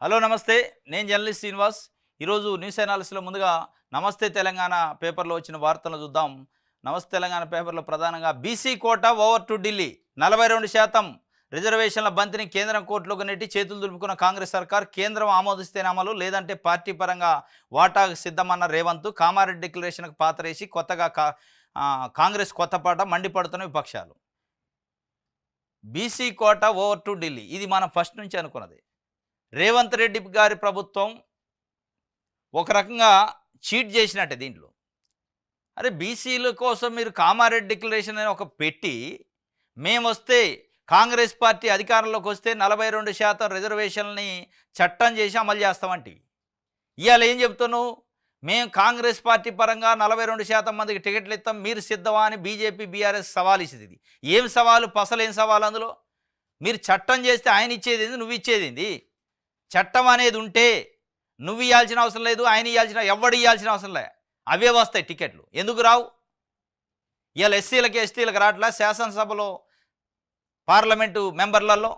Hello నమస్తే. నేను journalist Srinivas. ఈరోజు న్యూస్ అనాలిసిస్‌లో ముందుగా నమస్తే తెలంగాణ పేపర్‌లో వచ్చిన వార్తలను చూద్దాం. నమస్తే తెలంగాణ పేపర్‌లో ప్రధానంగా BC quota over to Delhi 42% రిజర్వేషన్ల బంతిని కేంద్రం కోర్టులోకి నెట్టి చేతులు దులుపుకున్న కాంగ్రెస్ సర్కార్. కేంద్రం ఆమోదిస్తేనే అమలు, లేదంటే పార్టీ పరంగా వాటాకు సిద్ధమన్న రేవంత్. కామారెడ్డి డిక్లరేషన్‌కు పాతరేసి కాంగ్రెస్ కొత్త పాట మండిపడుతున్న విపక్షాలు. BC quota over to Delhi ఇది మనం ఫస్ట్ నుంచి అనుకున్నది. రేవంత్ రెడ్డి గారి ప్రభుత్వం ఒక రకంగా చీట్ చేసినట్టే దీంట్లో. అరే బీసీల కోసం మీరు కామారెడ్డి డిక్లరేషన్ అని ఒక పెట్టి, మేమొస్తే కాంగ్రెస్ పార్టీ అధికారంలోకి వస్తే 42% రిజర్వేషన్‌ని చట్టం చేసి అమలు చేస్తామంటివి. ఇవాళ ఏం చెప్తున్నావు? మేము కాంగ్రెస్ పార్టీ పరంగా 42% మందికి టికెట్లు ఇస్తాం, మీరు సిద్ధమా అని బీజేపీ, బీఆర్ఎస్ సవాల్ ఇచ్చింది. ఏం సవాలు? పసలేం సవాలు అందులో? మీరు చట్టం చేస్తే ఆయన ఇచ్చేదేంది, నువ్వు ఇచ్చేదేంది? చట్టం అనేది ఉంటే నువ్వు ఇవ్వాల్సిన అవసరం లేదు, ఆయన ఎవడు ఇవ్వాల్సిన అవసరం లే. అవే వస్తాయి టికెట్లు. ఎందుకు రావు? ఇవాళ ఎస్సీలకి ఎస్టీలకు రావట్లా? శాసనసభలో పార్లమెంటు మెంబర్లలో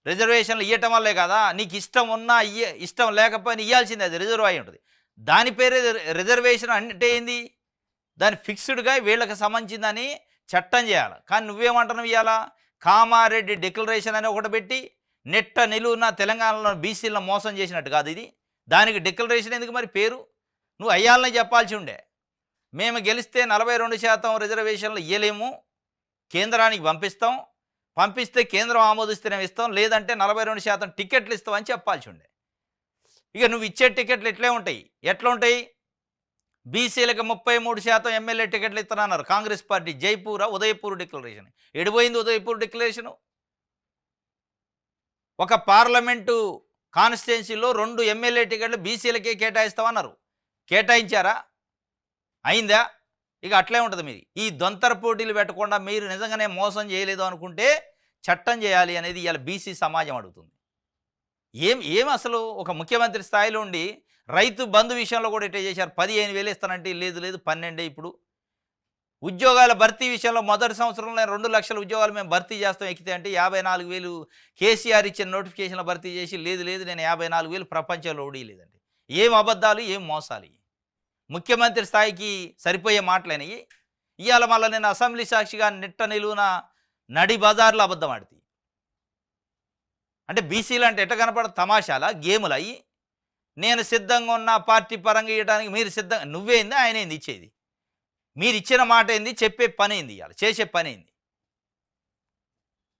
రిజర్వేషన్లు ఇవ్వటం వల్లే కదా. నీకు ఇష్టం ఉన్నా ఇష్టం లేకపోయినా ఇవ్వాల్సిందే, అది రిజర్వ్ అయి ఉంటుంది. దాని పేరే రిజర్వేషన్ అంటే ఏంది? దాని ఫిక్స్డ్గా వీళ్ళకి సంబంధించిందని చట్టం చేయాలి. కానీ నువ్వేమంటున్నావు? ఇవాళ కామారెడ్డి డిక్లరేషన్ అని ఒకటి పెట్టి నెట్ట నిలువున తెలంగాణలో బీసీలను మోసం చేసినట్టు కాదు ఇది. దానికి డిక్లరేషన్ ఎందుకు మరి పేరు? నువ్వు అయ్యాలనే చెప్పాల్సి ఉండే. మేము గెలిస్తే 42% రిజర్వేషన్లు ఇవ్వలేము, కేంద్రానికి పంపిస్తే కేంద్రం ఆమోదిస్తేనే ఇస్తాం, లేదంటే 42% టికెట్లు ఇస్తామని చెప్పాల్సి ఉండే. ఇక నువ్వు ఇచ్చే టికెట్లు ఎట్లా ఉంటాయి? బీసీలకు 33% ఎమ్మెల్యే టికెట్లు ఇస్తానన్నారు కాంగ్రెస్ పార్టీ. ఉదయపూర్ డిక్లరేషన్ ఎడిపోయింది? ఉదయపూర్ డిక్లరేషను ఒక పార్లమెంటు కాన్స్టిట్యున్సీలో 2 ఎమ్మెల్యే టికెట్లు బీసీలకే కేటాయిస్తామన్నారు. కేటాయించారా? అయిందా? ఇక అట్లే ఉంటుంది మీది. ఈ దొంతర పోటీలు పెట్టకుండా మీరు నిజంగానే మోసం చేయలేదు అనుకుంటే చట్టం చేయాలి అనేది ఇవాళ బీసీ సమాజం అడుగుతుంది. ఏం అసలు ఒక ముఖ్యమంత్రి స్థాయిలో ఉండి రైతు బంధు విషయంలో కూడా ఇట్లా చేశారు. 15,000 ఇస్తానంటే లేదు 12 ఇప్పుడు. ఉద్యోగాల భర్తీ విషయంలో మొదటి సంవత్సరంలో 2 లక్షల ఉద్యోగాలు మేము భర్తీ చేస్తాం ఎక్కితే అంటే 54,000 కేసీఆర్ ఇచ్చిన నోటిఫికేషన్లు భర్తీ చేసి లేదు నేను 54,000 ప్రపంచంలో లేదండి. ఏం అబద్ధాలు, ఏం మోసాలు! ముఖ్యమంత్రి స్థాయికి సరిపోయే మాటలేనివి. ఇవాళ మళ్ళీ నేను అసెంబ్లీ సాక్షిగా నిట్ట నిలువున నడి బజార్లో అబద్ధం ఆడితే అంటే బీసీలు అంటే ఎట్ట కనపడదు? తమాషాలా, గేములు అయ్యి. నేను సిద్ధంగా ఉన్న పార్టీ పరంగా ఇవ్వడానికి మీరు సిద్ధంగా, నువ్వేంది ఆయనేంది ఇచ్చేది? మీరు ఇచ్చిన మాట ఏంది? చెప్పే పని ఏంది? ఇవాళ చేసే పని ఏంది?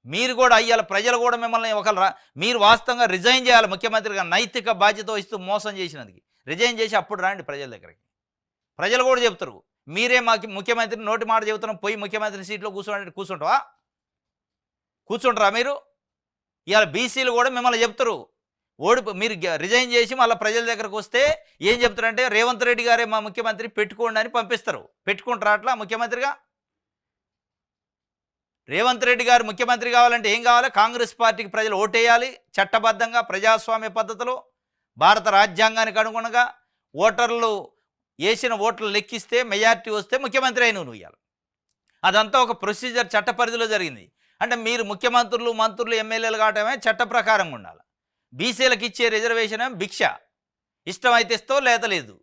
మీరు కూడా ఇవాళ ప్రజలు కూడా మిమ్మల్ని మీరు వాస్తవంగా రిజైన్ చేయాలి. ముఖ్యమంత్రిగా నైతిక బాధ్యత వహిస్తూ మోసం చేసినందుకు రిజైన్ చేసి అప్పుడు రాండి ప్రజల దగ్గరికి. ప్రజలు కూడా చెప్తారు, మీరే మాకు ముఖ్యమంత్రి నోటి మాట చెబుతున్నాం, పోయి ముఖ్యమంత్రి సీట్లో కూర్చుంటారా మీరు? ఇవాళ బీసీలు కూడా మిమ్మల్ని చెప్తారు, మీరు రిజైన్ చేసి మళ్ళీ ప్రజల దగ్గరకు వస్తే ఏం చెప్తారంటే రేవంత్ రెడ్డి గారే మా ముఖ్యమంత్రి, పెట్టుకోండి అని పంపిస్తారు. పెట్టుకుంటారా అట్లా ముఖ్యమంత్రిగా? రేవంత్ రెడ్డి గారు ముఖ్యమంత్రి కావాలంటే ఏం కావాలి? కాంగ్రెస్ పార్టీకి ప్రజలు ఓటేయాలి, చట్టబద్ధంగా ప్రజాస్వామ్య పద్ధతిలో భారత రాజ్యాంగానికి అనుగుణంగా ఓటర్లు వేసిన ఓట్లు లెక్కిస్తే మెజారిటీ వస్తే ముఖ్యమంత్రి అయిన నువ్వు ఇవ్వాలి. అదంతా ఒక ప్రొసీజర్ చట్ట పరిధిలో జరిగింది. అంటే మీరు ముఖ్యమంత్రులు, మంత్రులు, ఎమ్మెల్యేలు కావటమే చట్ట ప్రకారంగా ఉండాలి. బీసీలకు ఇచ్చే రిజర్వేషన్ భిక్ష, ఇష్టమైతే ఇస్తో లేత లేదు.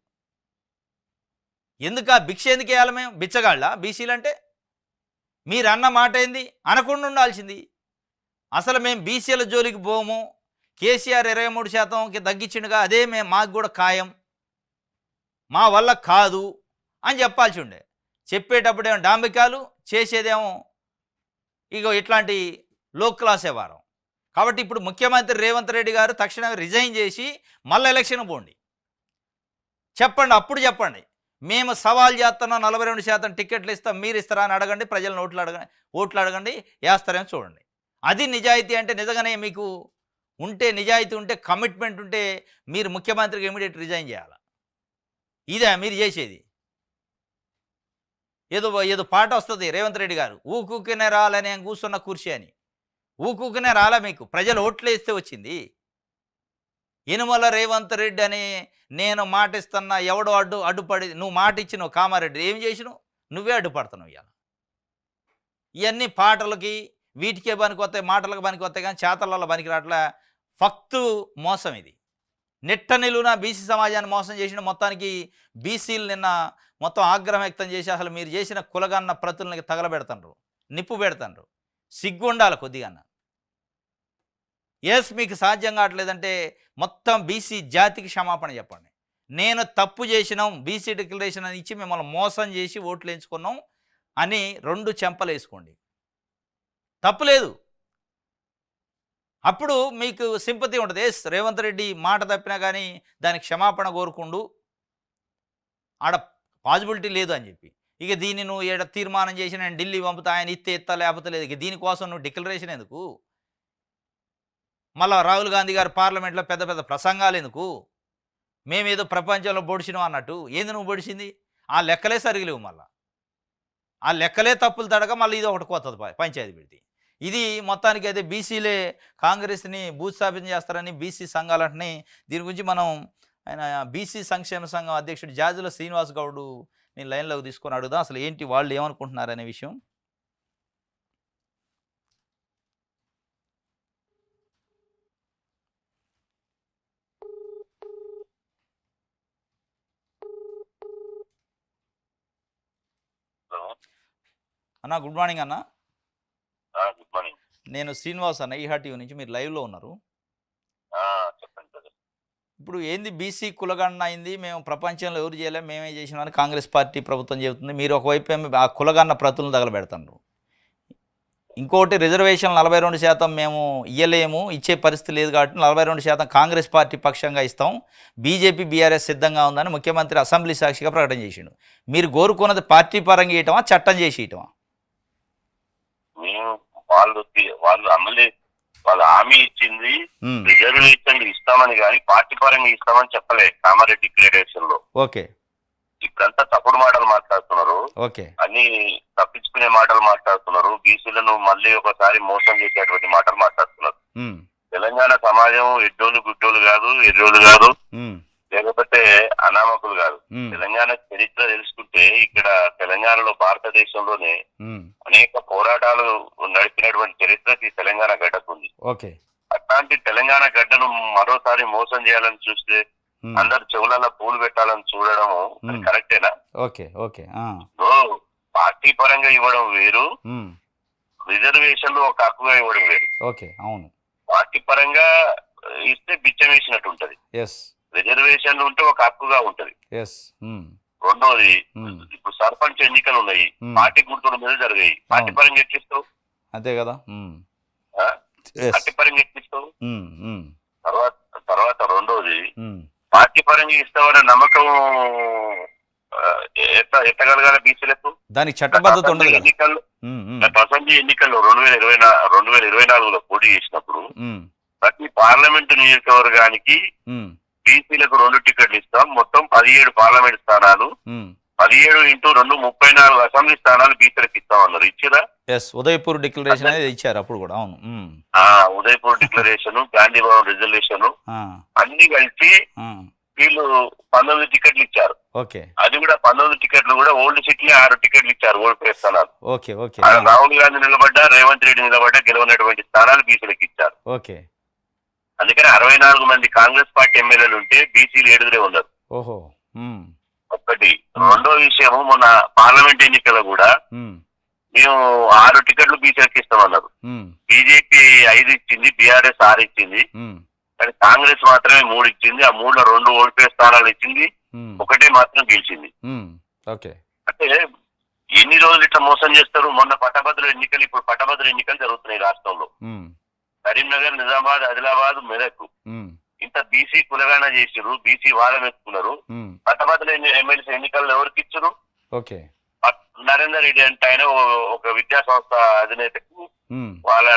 ఎందుకు ఆ భిక్ష ఎందుకు వేయాలి? మేము బిచ్చగాళ్ళ బీసీలు అంటే? మీరు అన్న మాట ఏంది? అనకుండా ఉండాల్సింది. అసలు మేము బీసీల జోలికి పోము, కేసీఆర్ 23%కి తగ్గించిండుగా, అదే మాకు కూడా ఖాయం, మా వల్ల కాదు అని చెప్పాల్సి ఉండే. చెప్పేటప్పుడేమో డాంబికాలు, చేసేదేమో ఇగో ఇట్లాంటి లో క్లాస్ వ్యవహారం. కాబట్టి ఇప్పుడు ముఖ్యమంత్రి రేవంత్ రెడ్డి గారు తక్షణమే రిజైన్ చేసి మళ్ళీ ఎలక్షన్ పోండి. అప్పుడు చెప్పండి, మేము సవాల్ చేస్తున్నాం, 42% టికెట్లు ఇస్తాం, మీరు ఇస్తారా అని అడగండి. ప్రజలను ఓట్లు అడగండి, వేస్తారేమో చూడండి. అది నిజాయితీ అంటే. నిజంగానే మీకు నిజాయితీ ఉంటే, కమిట్మెంట్ ఉంటే మీరు ముఖ్యమంత్రికి ఇమీడియట్ రిజైన్ చేయాలి. ఇదే మీరు చేసేది. ఏదో పాట వస్తుంది రేవంత్ రెడ్డి గారు, ఊకూకనే రాలే నేను కూర్చున్న కుర్చీ అని. ఊకూకనే రాలే, మీకు ప్రజలు ఓట్లు వేస్తే వచ్చింది. యనుమల రేవంత్ రెడ్డి అని నేను మాట ఇస్తున్నా, ఎవడో అడ్డుపడి నువ్వు మాట ఇచ్చినావు కామారెడ్డి, ఏం చేసినావు? నువ్వే అడ్డుపడుతున్నావు. ఇవాళ ఇవన్నీ పాటలకి వీటికే పనికి వస్తాయి, మాటలకు పనికి వస్తాయి, కానీ చేతలలో పనికి రావట్లే. ఫక్తు మోసం ఇది. నెట్ట నిలువున బీసీ సమాజాన్ని మోసం చేసిన మొత్తానికి బీసీలు నిన్న మొత్తం ఆగ్రహం వ్యక్తం చేసి అసలు మీరు చేసిన కులగన్న ప్రతుల్ని తగలబెడతాండ్రు, నిప్పు పెడతాండ్రు. సిగ్గు ఉండాలి కొద్దిగా. ఎస్ మీకు సాధ్యం కావట్లేదంటే మొత్తం బీసీ జాతికి క్షమాపణ చెప్పండి. నేను తప్పు చేసినాం, బీసీ డిక్లరేషన్ అని ఇచ్చి మిమ్మల్ని మోసం చేసి ఓట్లు వేయించుకున్నాం అని 2 చెంపలు వేసుకోండి, తప్పులేదు. అప్పుడు మీకు సింపతి ఉంటుంది. ఎస్ రేవంత్ రెడ్డి మాట తప్పినా కానీ దానికి క్షమాపణ కోరుకుండు, ఆడ పాజిబిలిటీ లేదు అని చెప్పి. ఇక దీన్ని నువ్వు ఏడ తీర్మానం చేసి నేను ఢిల్లీ పంపుతా, ఆయన ఎత్తా లేకపోతే లేదు. ఇక దీనికోసం నువ్వు డిక్లరేషన్ ఎందుకు? మళ్ళీ రాహుల్ గాంధీ గారు పార్లమెంట్లో పెద్ద పెద్ద ప్రసంగాలు ఎందుకు? మేమేదో ప్రపంచంలో పొడిచినాం అన్నట్టు. ఏంది నువ్వు పొడిచింది? ఆ లెక్కలే సరిగలేవు. మళ్ళీ ఆ లెక్కలే తప్పులు తడక మళ్ళీ ఇది ఒకటి కొత్తది పంచాయతీ పెడితే. ఇది మొత్తానికి అయితే బీసీలే కాంగ్రెస్ని భూస్థాపితం చేస్తారని బీసీ సంఘాలంటే. దీని గురించి మనం ఆయన బీసీ సంక్షేమ సంఘం అధ్యక్షుడు జాజుల శ్రీనివాస్ గౌడ్ నేను లైన్లోకి తీసుకొని అడుగుదాం అసలు ఏంటి వాళ్ళు ఏమనుకుంటున్నారనే విషయం. అన్న గుడ్ మార్నింగ్ అన్న. Good morning. నేను శ్రీనివాస్ అన్న, ఈహా టీవీ నుంచి. మీరు లైవ్లో ఉన్నారు. చెప్పండి సార్. ఇప్పుడు ఏంది బీసీ కులగణన అయింది, మేము ప్రపంచంలో ఎవరు చేయలేం, మేమే చేసినామని కాంగ్రెస్ పార్టీ ప్రభుత్వం చెబుతుంది. మీరు ఒకవైపు ఏమి ఆ కులగన్న ప్రతులను తగలబెడతారు, ఇంకోటి రిజర్వేషన్ 42% మేము ఇయ్యలేము, ఇచ్చే పరిస్థితి లేదు కాబట్టి 42% కాంగ్రెస్ పార్టీ పక్షంగా ఇస్తాం, బీజేపీ బీఆర్ఎస్ సిద్ధంగా ఉందని ముఖ్యమంత్రి అసెంబ్లీ సాక్షిగా ప్రకటన చేసిండు. మీరు కోరుకున్నది పార్టీ పరంగా ఇయటమా, చట్టం చేసి ఇయటమా? వాళ్ళు అమలు వాళ్ళు హామీ ఇచ్చింది రిజర్వేషన్ ఇస్తామని కానీ పార్టీ పరంగా ఇస్తామని చెప్పలే కామారెడ్డి డిక్లరేషన్ లో. ఓకే, ఇప్పుడంతా తప్పుడు మాటలు మాట్లాడుతున్నారు. ఓకే, అన్ని తప్పించుకునే మాటలు మాట్లాడుతున్నారు. బీసీలను మళ్ళీ ఒకసారి మోసం చేసేటువంటి మాటలు మాట్లాడుతున్నారు. తెలంగాణ సమాజం ఎడ్డోళ్ళు గుడ్డోళ్ళు కాదు, ఎర్రోళ్ళు కాదు, లేకపోతే అనామకులు కాదు. తెలంగాణ చరిత్ర తెలుసుకుంటే ఇక్కడ తెలంగాణలో భారతదేశంలోనే అనేక పోరాటాలు నడిపినటువంటి చరిత్ర ఈ తెలంగాణ గడ్డకు ఉంది. అట్లాంటి తెలంగాణ గడ్డను మరోసారి మోసం చేయాలని చూస్తే అందరు చెవులలో పూలు పెట్టాలని చూడడము కరెక్టేనా? పార్టీ పరంగా ఇవ్వడం వేరు, రిజర్వేషన్లు ఒక హక్కుగా ఇవ్వడం వేరు. పార్టీ పరంగా ఇస్తే బిచ్చం వేసినట్టు ఉంటది, రిజర్వేషన్లు ఉంటే ఒక హక్కుగా ఉంటది. రెండోది, ఇప్పుడు సర్పంచ్ ఎన్నికలు ఉన్నాయి, పార్టీ గుర్తుల మీద జరిగాయి, పార్టీ పరంగా ఎక్కిస్తావు అంతే కదా, పార్టీ పరంగా ఎక్కిస్తావు. తర్వాత రెండోది, పార్టీ పరంగా ఇస్తామనే నమ్మకం ఎట్టగలగాల బీసీలకు? దానికి చట్టబద్ధత ఉండదు. ఎన్నికల్లో అసెంబ్లీ ఎన్నికల్లో 2024లో పోటీ చేసినప్పుడు ప్రతి పార్లమెంటు నియోజకవర్గానికి బీసీలకు 2 టికెట్లు ఇస్తాం, మొత్తం 17 పార్లమెంట్ స్థానాలు, 17 × 2 34 అసెంబ్లీ స్థానాలు బీసీలకు ఇస్తాం అన్నారు. ఇచ్చిరా? ఉదయపూర్ డిక్లరేషన్ అనేది ఇచ్చారు అప్పుడు కూడా. అవును, ఉదయపూర్ డిక్లరేషన్, గాంధీ భవన్ రిజర్వేషన్ అన్ని కలిసి వీళ్ళు 19 టికెట్లు ఇచ్చారు. అది కూడా 19 టికెట్లు కూడా ఓల్డ్ సిటీ 6 టికెట్లు ఇచ్చారు, ఓల్డ్ స్థానాలు. రాహుల్ గాంధీ నిలబడ్డా, రేవంత్ రెడ్డి నిలబడ్డా గెలవనటువంటి స్థానాలు బీసీలకు ఇచ్చారు. అందుకని 64 మంది కాంగ్రెస్ పార్టీ ఎమ్మెల్యేలు ఉంటే బీసీలు 7 ఉన్నారు. ఒకటి. రెండో విషయము, మొన్న పార్లమెంట్ ఎన్నికల్లో కూడా మేము 6 టికెట్లు బీసీలకు ఇస్తామన్నారు. బీజేపీ 5 ఇచ్చింది, బీఆర్ఎస్ 6 ఇచ్చింది, కానీ కాంగ్రెస్ మాత్రమే 3 ఇచ్చింది. ఆ 3లో 2 ఓడిపోయే స్థానాలు ఇచ్చింది, ఒకటే మాత్రం గెలిచింది. అంటే ఎన్ని రోజులు ఇట్లా మోసం చేస్తారు? మొన్న పట్టభద్రుల ఎన్నికలు, ఇప్పుడు పట్టభద్రుల ఎన్నికలు జరుగుతున్నాయి రాష్ట్రంలో. కరీంనగర్, నిజామాబాద్, ఆదిలాబాద్, మెదక్ ఇంత బీసీ కులగాన చేసారు, బీసీ వాదం ఎత్తుకున్నారు. పట్టభద్రుల ఎమ్మెల్సీ ఎన్నికల్లో ఎవరికి ఇచ్చారు? నరేందర్ రెడ్డి అంటే ఆయన ఒక విద్యా సంస్థ అధినేతకు వాళ్ళ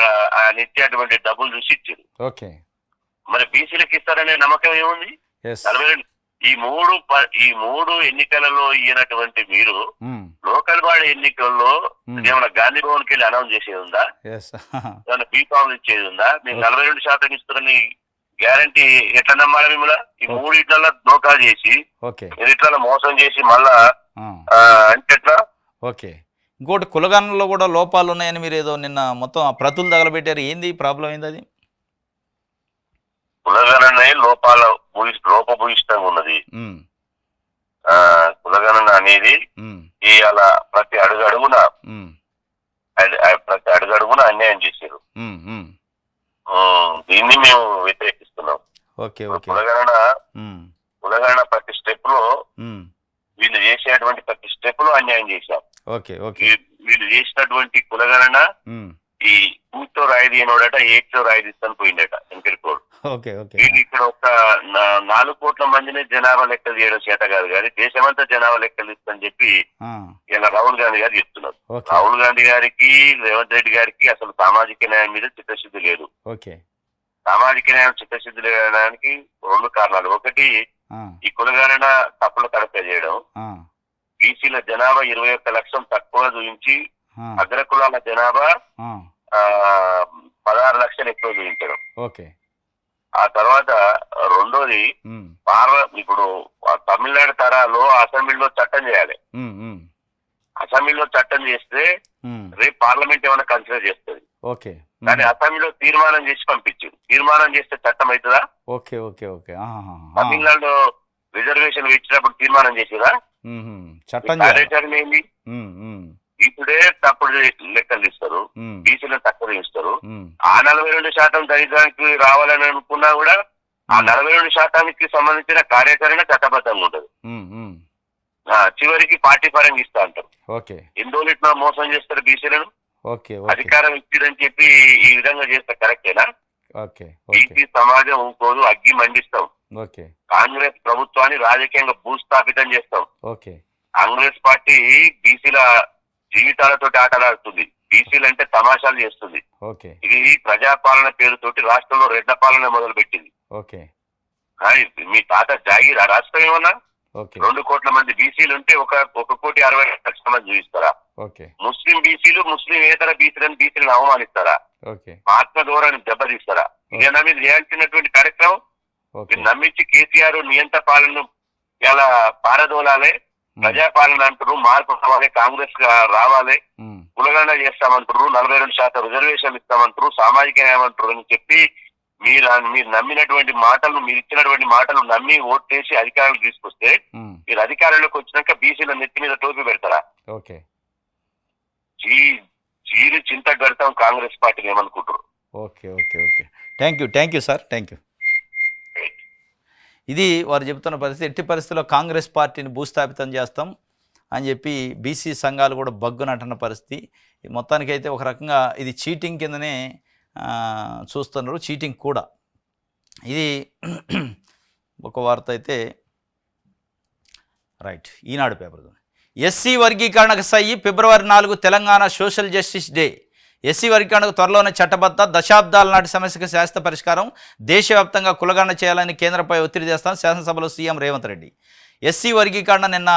ఆయన ఇచ్చేటువంటి డబ్బులు చూసి ఇచ్చారు. మరి బీసీలకు ఇస్తారనే నమ్మకం ఏముంది? 42 ఈ మూడు ఎన్నికలలో ఇయ్యనటువంటి మీరు లోకల్ బాడీ ఎన్నికల్లో ఏమైనా గాంధీ భవన్ కి వెళ్ళి అనౌన్స్ చేసేది ఉందా? ఏమైనా బీఫామ్ ఇచ్చేది ఉందా? మీరు 42% ఇస్తారని గ్యారంటీ ఎట్లా నమ్మాలి మిమ్మల్ని? ఈ 3 ఇట్ల దోకా చేసి ఇట్లా మోసం చేసి మళ్ళా అంటే ఎట్లా? ఇంకోటి, కులగణనలో కూడా లోపాలు ఉన్నాయని మీరు ఏదో నిన్న మొత్తం ప్రతులు తగలబెట్టారు. ఏంది ప్రాబ్లం? ఏంది అది? కులగణనే లోపభూయిష్టంగా ఉన్నది. కులగణన అనేది ఇవాళ ప్రతి అడుగడుగున అన్యాయం చేశారు. దీన్ని మేము వ్యతిరేకిస్తున్నాం. కులగణన ప్రతి స్టెప్ లో వీళ్ళు చేసేటువంటి ప్రతి స్టెప్ లో అన్యాయం చేశారు. వీళ్ళు చేసినటువంటి కులగణన ఈ పూర్తో రాయిది అనోడట 8తో రాయిదిస్తాను పోయిందట వెంకటకోడు. వీళ్ళు ఇక్కడ ఒక 4 కోట్ల మందిని జనాభా లెక్కలు చేయడం చేత కాదు కానీ దేశమంతా జనాభా లెక్కలు ఇస్తని చెప్పి ఇలా రాహుల్ గాంధీ గారు చెప్తున్నారు. రాహుల్ గాంధీ గారికి రేవంత్ రెడ్డి గారికి అసలు సామాజిక న్యాయం మీద చిత్తశుద్ధి లేదు. సామాజిక న్యాయం చిత్తశుద్ధి లేడానికి 2 కారణాలు. ఒకటి, ఈ కులగణన తప్పుల తడప చేయడం, బీసీల జనాభా 21 లక్షలు తక్కువ చూపించి అగ్రకులాల జనాభా 16 లక్షలు ఎక్కువ చూపించడం. ఆ తర్వాత రెండోది, ఇప్పుడు తమిళనాడు తరాలో అసెంబ్లీలో చట్టం చేయాలి. అసెంబ్లీలో చట్టం చేస్తే రేపు పార్లమెంట్ ఏమైనా కన్సిడర్ చేస్తుంది. కానీ అసెంబ్లీలో తీర్మానం చేసి పంపించింది. తీర్మానం చేస్తే చట్టం అవుతుందా? తమిళనాడులో రిజర్వేషన్ ఇచ్చినప్పుడు తీర్మానం చేసేదా? కార్యాచరణ ఏంది? ఇప్పుడే తప్పుడు లెక్కలు ఇస్తారు, బీసీలను తక్కువ ఇస్తారు. ఆ 42% దళితానికి రావాలని అనుకున్నా కూడా ఆ 42%కి సంబంధించిన కార్యాచరణ చట్టబద్ధంగా ఉంటది. చివరికి పార్టీ పరంగా ఇస్తా అంటారు. ఎందులో ఇట్లా మోసం చేస్తారు బీసీలను? అధికారం ఇచ్చిరని చెప్పి ఈ విధంగా చేస్తే కరెక్టేనా? బీసీ సమాజం ఊరుకోదు, అగ్గి మండిస్తాం. కాంగ్రెస్ ప్రభుత్వాన్ని రాజకీయంగా భూస్థాపితం చేస్తాం. కాంగ్రెస్ పార్టీ బీసీల జీవితాలతో ఆటలాడుతుంది. బీసీలు అంటే తమాషాలు చేస్తుంది. ఇది ప్రజాపాలన పేరుతోటి రాష్ట్రంలో రెడ్ల పాలన మొదలు పెట్టింది. మీ తాత జాగీర్ ఆ రాష్ట్రం ఏమన్నా 2 కోట్ల మంది బీసీలు ఉంటే 1,60,00,000 మంది చూపిస్తారా? ముస్లిం బీసీలు ముస్లింయేతర బీసీలను అవమానిస్తారా? ఆత్మ ధోరణి దెబ్బతీస్తారా? ఇదేనా మీరు చేయాల్సినటువంటి కార్యక్రమం? మీరు నమ్మించి కేసీఆర్ నియంత్ర పాలనను ఇలా పారదోలాలే, ప్రజాపాలన అంటారు, మార్పు రావాలి, కాంగ్రెస్ రావాలి, కులగణన చేస్తామంటారు, 42% రిజర్వేషన్ ఇస్తామంటారు, సామాజిక న్యాయం అంటారు అని చెప్పి మీరు నమ్మినటువంటి మాటలు, మీరు ఇచ్చినటువంటి మాటలు నమ్మి ఓట్లేసి అధికారులు తీసుకొస్తే మీరు అధికారంలోకి వచ్చినాక బీసీల నెత్తి మీద టోపీ పెడతారా? చీరు చింత గడతాం కాంగ్రెస్ పార్టీని ఏమనుకుంటారు? Thank you sir, thank you. ఇది వారు చెబుతున్న పరిస్థితి. ఎట్టి పరిస్థితుల్లో కాంగ్రెస్ పార్టీని భూస్థాపితం చేస్తాం అని చెప్పి బీసీ సంఘాలు కూడా బగ్గునంటున్న పరిస్థితి. మొత్తానికైతే ఒక రకంగా ఇది చీటింగ్ కిందనే చూస్తున్నారు, చీటింగ్ కూడా. ఇది ఒక వార్త అయితే రైట్. ఈనాడు పేపర్. ఎస్సీ వర్గీకరణకు సై ఫిబ్రవరి 4 Telangana social justice day. SC వర్గీకరణకు త్వరలోనే చట్టబద్ధ, దశాబ్దాల నాటి సమస్యకు శాశ్వత పరిష్కారం, దేశవ్యాప్తంగా కులగణన చేయాలని కేంద్రంపై ఒత్తిడి చేస్తాం శాసనసభలో సీఎం రేవంత్ రెడ్డి. ఎస్సీ వర్గీకరణ నిన్న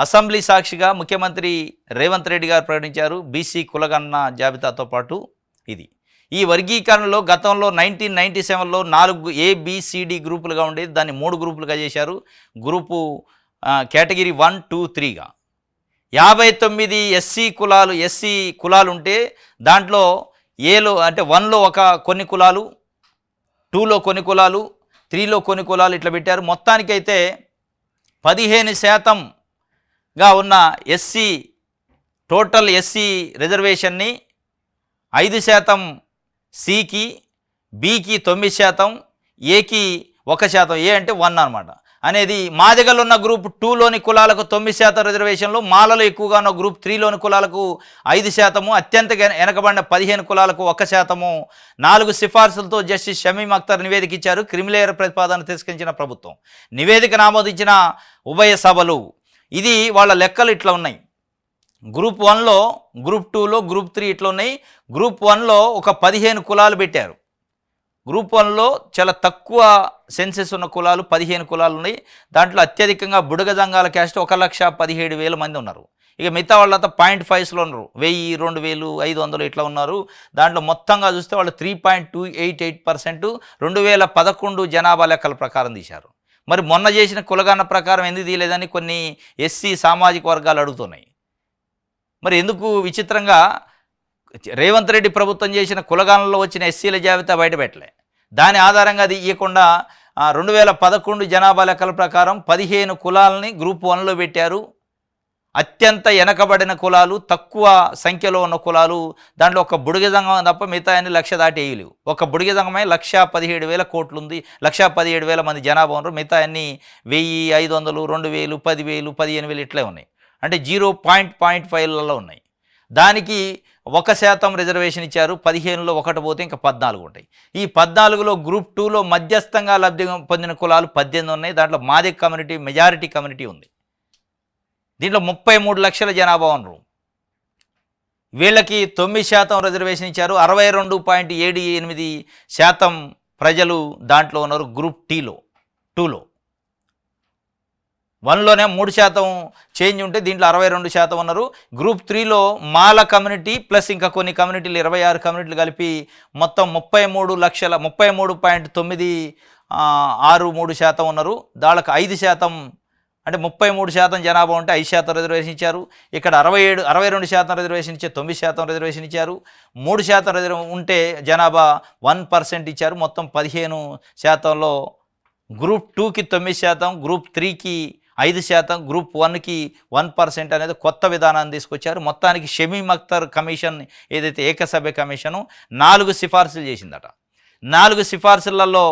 అసెంబ్లీ సాక్షిగా ముఖ్యమంత్రి రేవంత్ రెడ్డి గారు ప్రకటించారు. బీసీ కులగణన జాబితాతో పాటు ఇది. ఈ వర్గీకరణలో గతంలో 1997లో 4 ABCD గ్రూపులుగా ఉండేది, దాన్ని 3 గ్రూపులుగా చేశారు. గ్రూపు కేటగిరీ 1, 2, 3గా 59 ఎస్సీ కులాలు ఉంటే దాంట్లో ఏలో అంటే 1లో కొన్ని కులాలు, 2లో కొన్ని కులాలు, 3లో కొన్ని కులాలు ఇట్లా పెట్టారు. మొత్తానికైతే 15%గా ఉన్న టోటల్ ఎస్సీ రిజర్వేషన్ని 5% సికి, బికి 9%, ఏకి 1%, ఏ అంటే 1 అనమాట అనేది. మా దగ్గర ఉన్న గ్రూప్ 2లోని కులాలకు 9% రిజర్వేషన్లు, మాలలో ఎక్కువగా ఉన్న గ్రూప్ 3లోని కులాలకు 5%, అత్యంత వెనకబడిన 15 కులాలకు 1%. 4 సిఫార్సులతో జస్టిస్ షమీమ్ అఖ్తర్ నివేదిక ఇచ్చారు. క్రిమిలేయర్ ప్రతిపాదన తిరస్కరించిన ప్రభుత్వం, నివేదికను ఆమోదించిన ఉభయ సభలు. ఇది వాళ్ళ లెక్కలు ఇట్లా ఉన్నాయి. గ్రూప్ 1లో, గ్రూప్ 2లో, గ్రూప్ 3 ఇట్లా ఉన్నాయి. గ్రూప్ 1లో ఒక 15 కులాలు పెట్టారు. గ్రూప్ 1లో చాలా తక్కువ సెన్సెస్ ఉన్న కులాలు 15 కులాలు ఉన్నాయి. దాంట్లో అత్యధికంగా బుడగ జంగాల క్యాస్ట్ 1,17,000 మంది ఉన్నారు. ఇక మిగతా వాళ్ళంతా 0.5లో ఉన్నారు, 1000, 2000, 500 ఇట్లా ఉన్నారు. దాంట్లో మొత్తంగా చూస్తే వాళ్ళు 3.288% 2011 జనాభా లెక్కల ప్రకారం తీశారు. మరి మొన్న చేసిన కులగణన ప్రకారం ఎందుకు తీయలేదని కొన్ని ఎస్సీ సామాజిక వర్గాలు అడుగుతున్నాయి. మరి ఎందుకు విచిత్రంగా రేవంత్ రెడ్డి ప్రభుత్వం చేసిన కులగణనలో వచ్చిన ఎస్సీల జాబితా బయటపెట్టలే, దాని ఆధారంగా అది ఇవ్వకుండా 2011 జనాభా లెక్కల ప్రకారం 15 కులాలని గ్రూప్ 1లో పెట్టారు. అత్యంత వెనకబడిన కులాలు, తక్కువ సంఖ్యలో ఉన్న కులాలు, దాంట్లో ఒక బుడిగ సంఘం తప్ప మిగతా అన్ని 1,00,000 దాటి వేయలేవు. ఒక బుడిగ సంఘమే 1,17,000 కోట్లు ఉంది, 1,17,000 మంది జనాభా ఉన్నారు. మిగతా అన్ని 1000, 500, 2,000, 10,000, 15,000 ఇట్లే ఉన్నాయి. అంటే 0.5లలో ఉన్నాయి. దానికి 1% రిజర్వేషన్ ఇచ్చారు. 15లో 1 పోతే ఇంకా 14 ఉంటాయి. ఈ 14లో గ్రూప్ 2లో మధ్యస్థంగా లబ్ధి పొందిన కులాలు 18 ఉన్నాయి. దాంట్లో మాదిగ కమ్యూనిటీ మెజారిటీ కమ్యూనిటీ ఉంది. దీంట్లో 33 లక్షల జనాభా ఉన్నారు. వీళ్ళకి 9% రిజర్వేషన్ ఇచ్చారు. 62.78% ప్రజలు దాంట్లో ఉన్నారు. గ్రూప్ 2లో 1లోనే 3% చేంజ్ ఉంటే దీంట్లో 62% ఉన్నారు. గ్రూప్ 3లో మాల కమ్యూనిటీ ప్లస్ ఇంకా కొన్ని కమ్యూనిటీలు 26 కమ్యూనిటీలు కలిపి మొత్తం 33,30,963% ఉన్నారు. దానికి 5% అంటే 33% జనాభా ఉంటే 5% రిజర్వేషన్ ఇచ్చారు. ఇక్కడ 62% రిజర్వేషన్ ఇచ్చే 9% రిజర్వేషన్ ఇచ్చారు. 3% రిజర్వేషన్ ఉంటే జనాభా 1% ఇచ్చారు. మొత్తం 15%లో గ్రూప్ 2కి 9%, గ్రూప్ 3కి 5%, గ్రూప్ 1కి 1% అనేది కొత్త విధానాన్ని తీసుకొచ్చారు. మొత్తానికి షమీమ్ అఖ్తర్ కమిషన్ ఏదైతే ఏకసభ్య కమిషను 4 సిఫార్సులు చేసిందట. 4 సిఫార్సులలో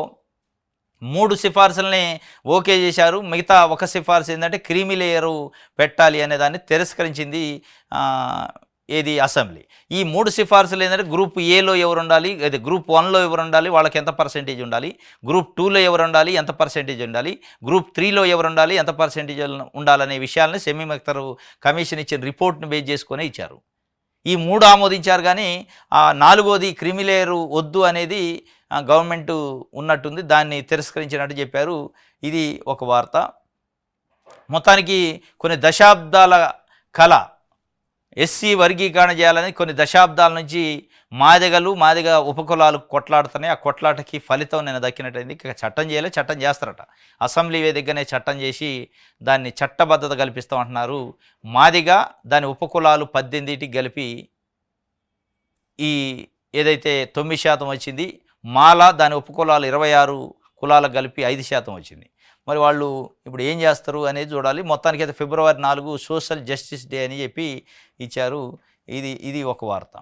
3 సిఫార్సుల్ని ఓకే చేశారు. మిగతా 1 సిఫార్సు ఏంటంటే క్రీమీ లేయరు పెట్టాలి అనే దాన్ని తిరస్కరించింది ఏది అసెంబ్లీ. ఈ 3 సిఫార్సులు ఏంటంటే గ్రూప్ ఏలో ఎవరు ఉండాలి, అదే గ్రూప్ 1లో ఎవరు ఉండాలి, వాళ్ళకి ఎంత పర్సెంటేజ్ ఉండాలి, గ్రూప్ 2లో ఎవరు ఉండాలి, ఎంత పర్సెంటేజ్ ఉండాలి, గ్రూప్ 3లో ఎవరు ఉండాలి, ఎంత పర్సెంటేజ్ ఉండాలనే విషయాలని షమీమ్ అఖ్తర్ కమిషన్ ఇచ్చిన రిపోర్ట్ని బేస్ చేసుకొని ఇచ్చారు. ఈ 3 ఆమోదించారు. కానీ 4వది క్రీమీ లేయరు వద్దు అనేది గవర్నమెంట్ ఉన్నట్టుంది, దాన్ని తిరస్కరించినట్టు చెప్పారు. ఇది ఒక వార్త. మొత్తానికి కొన్ని దశాబ్దాల కళ ఎస్సీ వర్గీకరణ చేయాలని కొన్ని దశాబ్దాల నుంచి మాదిగ ఉపకులాలు కొట్లాడుతున్నాయి. ఆ కొట్లాటకి ఫలితం నేను దక్కినట్టయింది. చట్టం చేయలే, చట్టం చేస్తారట. అసెంబ్లీ వేదికగానే చట్టం చేసి దాన్ని చట్టబద్ధత కల్పిస్తామంటున్నారు. మాదిగ దాని ఉపకులాలు 18టికి కలిపి ఈ ఏదైతే 9% వచ్చింది, మాల దాని ఉపకులాలు 26 కులాలకు కలిపి 5% వచ్చింది. మరి వాళ్ళు ఇప్పుడు ఏం చేస్తారు అనేది చూడాలి. మొత్తానికి అయితే ఫిబ్రవరి 4 సోషల్ జస్టిస్ డే అని చెప్పి ఇచ్చారు. ఇది ఒక వార్త.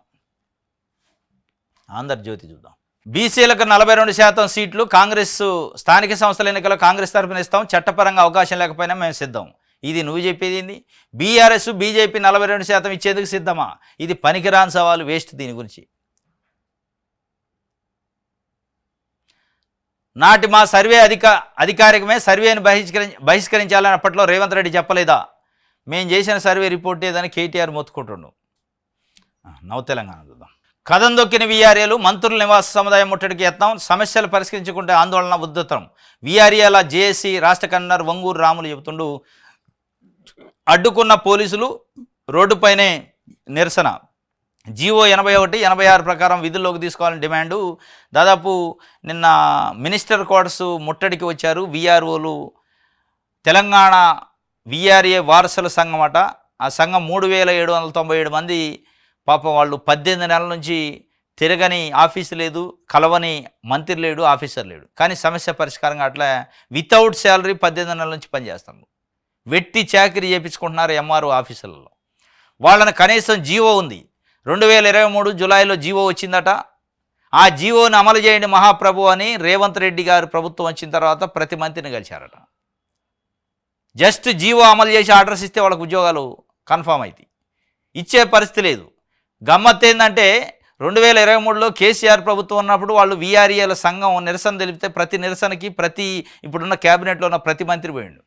ఆంధ్రజ్యోతి చూద్దాం. బీసీలకు 42% సీట్లు కాంగ్రెస్, స్థానిక సంస్థల ఎన్నికల్లో కాంగ్రెస్ తరఫున ఇస్తాం, చట్టపరంగా అవకాశం లేకపోయినా మేము సిద్ధం. ఇది నువ్వు చెప్పేది ఏంది? బీఆర్ఎస్ బీజేపీ 42% ఇచ్చేందుకు సిద్ధమా? ఇది పనికిరాని సవాలు, వేస్ట్. దీని గురించి నాటి మా సర్వే అధికారికమే, సర్వేని బహిష్కరించాలని అప్పట్లో రేవంత్ రెడ్డి చెప్పలేదా? మేము చేసిన సర్వే రిపోర్ట్ ఏదని కేటీఆర్ మొత్తుకుంటుండు. నవ తెలంగాణ చూద్దాం. కథం దొక్కిన వీఆర్ఏలు, మంత్రుల నివాస సముదాయం ముట్టడికి యత్నం, సమస్యలు పరిష్కరించుకుంటే ఆందోళన ఉద్ధృతం. వీఆర్ఏల జేఏసీ రాష్ట్ర కన్వీనర్ వంగూరు రాములు చెబుతుండు. అడ్డుకున్న పోలీసులు రోడ్డుపైనే నిరసన. జీవో 81, 86 ప్రకారం విధుల్లోకి తీసుకోవాలని డిమాండు. దాదాపు నిన్న మినిస్టర్ క్వార్టర్స్ ముట్టడికి వచ్చారు వీఆర్ఓలు. తెలంగాణ వీఆర్ఏ వారసుల సంఘం అట. ఆ సంఘం 3,797 మంది. పాపం వాళ్ళు 18 నెలల నుంచి తిరగని ఆఫీసు లేదు, కలవని మంత్రి లేడు, ఆఫీసర్ లేడు. కానీ సమస్య పరిష్కారంగా అట్లా వితౌట్ శాలరీ 18 నెలల నుంచి పనిచేస్తారు. వెట్టి చాకరీ చేయించుకుంటున్నారు ఎంఆర్ఓ ఆఫీసులలో. వాళ్ళని కనీసం జీవో ఉంది, 2023 జూలైలో జీవో వచ్చిందట. ఆ జీవోని అమలు చేయండి మహాప్రభు అని రేవంత్ రెడ్డి గారు ప్రభుత్వం వచ్చిన తర్వాత ప్రతి మంత్రిని కలిశారట. జస్ట్ జీవో అమలు చేసి ఆర్డర్స్ ఇస్తే వాళ్ళకు ఉద్యోగాలు కన్ఫామ్ అవుతాయి. ఇచ్చే పరిస్థితి లేదు. గమ్మత్ ఏంటంటే 2023లో కేసీఆర్ ప్రభుత్వం ఉన్నప్పుడు వాళ్ళు వీఆర్ఏల సంఘం నిరసన తెలిపితే ప్రతి నిరసనకి ఇప్పుడున్న క్యాబినెట్లో ఉన్న ప్రతి మంత్రి పోయిండు.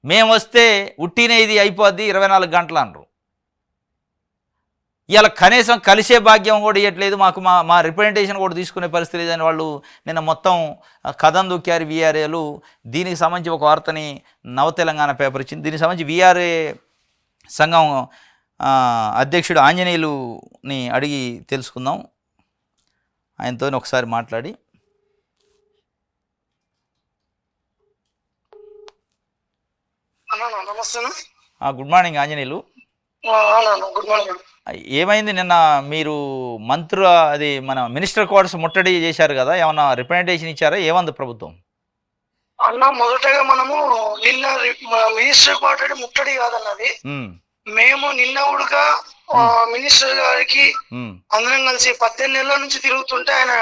మేము వస్తే ఉట్టినే ఇది అయిపోద్ది 24 గంటలు అన్నారు. ఇలా కనీసం కలిసే భాగ్యం కూడా ఇవ్వట్లేదు మాకు, మా రిప్రజెంటేషన్ కూడా తీసుకునే పరిస్థితి లేదని వాళ్ళు నిన్న మొత్తం కథం దొక్కారు వీఆర్ఏలు. దీనికి సంబంధించి ఒక వార్తని నవ తెలంగాణ పేపర్ ఇచ్చింది. దీనికి సంబంధించి వీఆర్ఏ సంఘం అధ్యక్షుడు ఆంజనేయులుని అడిగి తెలుసుకుందాం. ఆయనతో ఒకసారి మాట్లాడి. Good morning Anjaneyulu. అవునన్నా, గుడ్ మార్నింగ్. ఏమైంది నిన్న మీరు మంత్రి అది మన మినిస్టర్ క్వార్టర్స్ ముట్టడి చేశారు కదా, ఏమన్నా రిప్రజెంటేషన్ ఇచ్చారా? ఏమంది ప్రభుత్వం? అన్న, మొదటగా మనము నిన్న మినిస్టర్ క్వార్టర్ ముట్టడి కాదన్నది. ఉమ్, మేము నిన్న కూడా మినిస్టర్ గారికి ఉమ్, అందరం కలిసి 18 నెలల నుంచి తిరుగుతుంటే ఆయన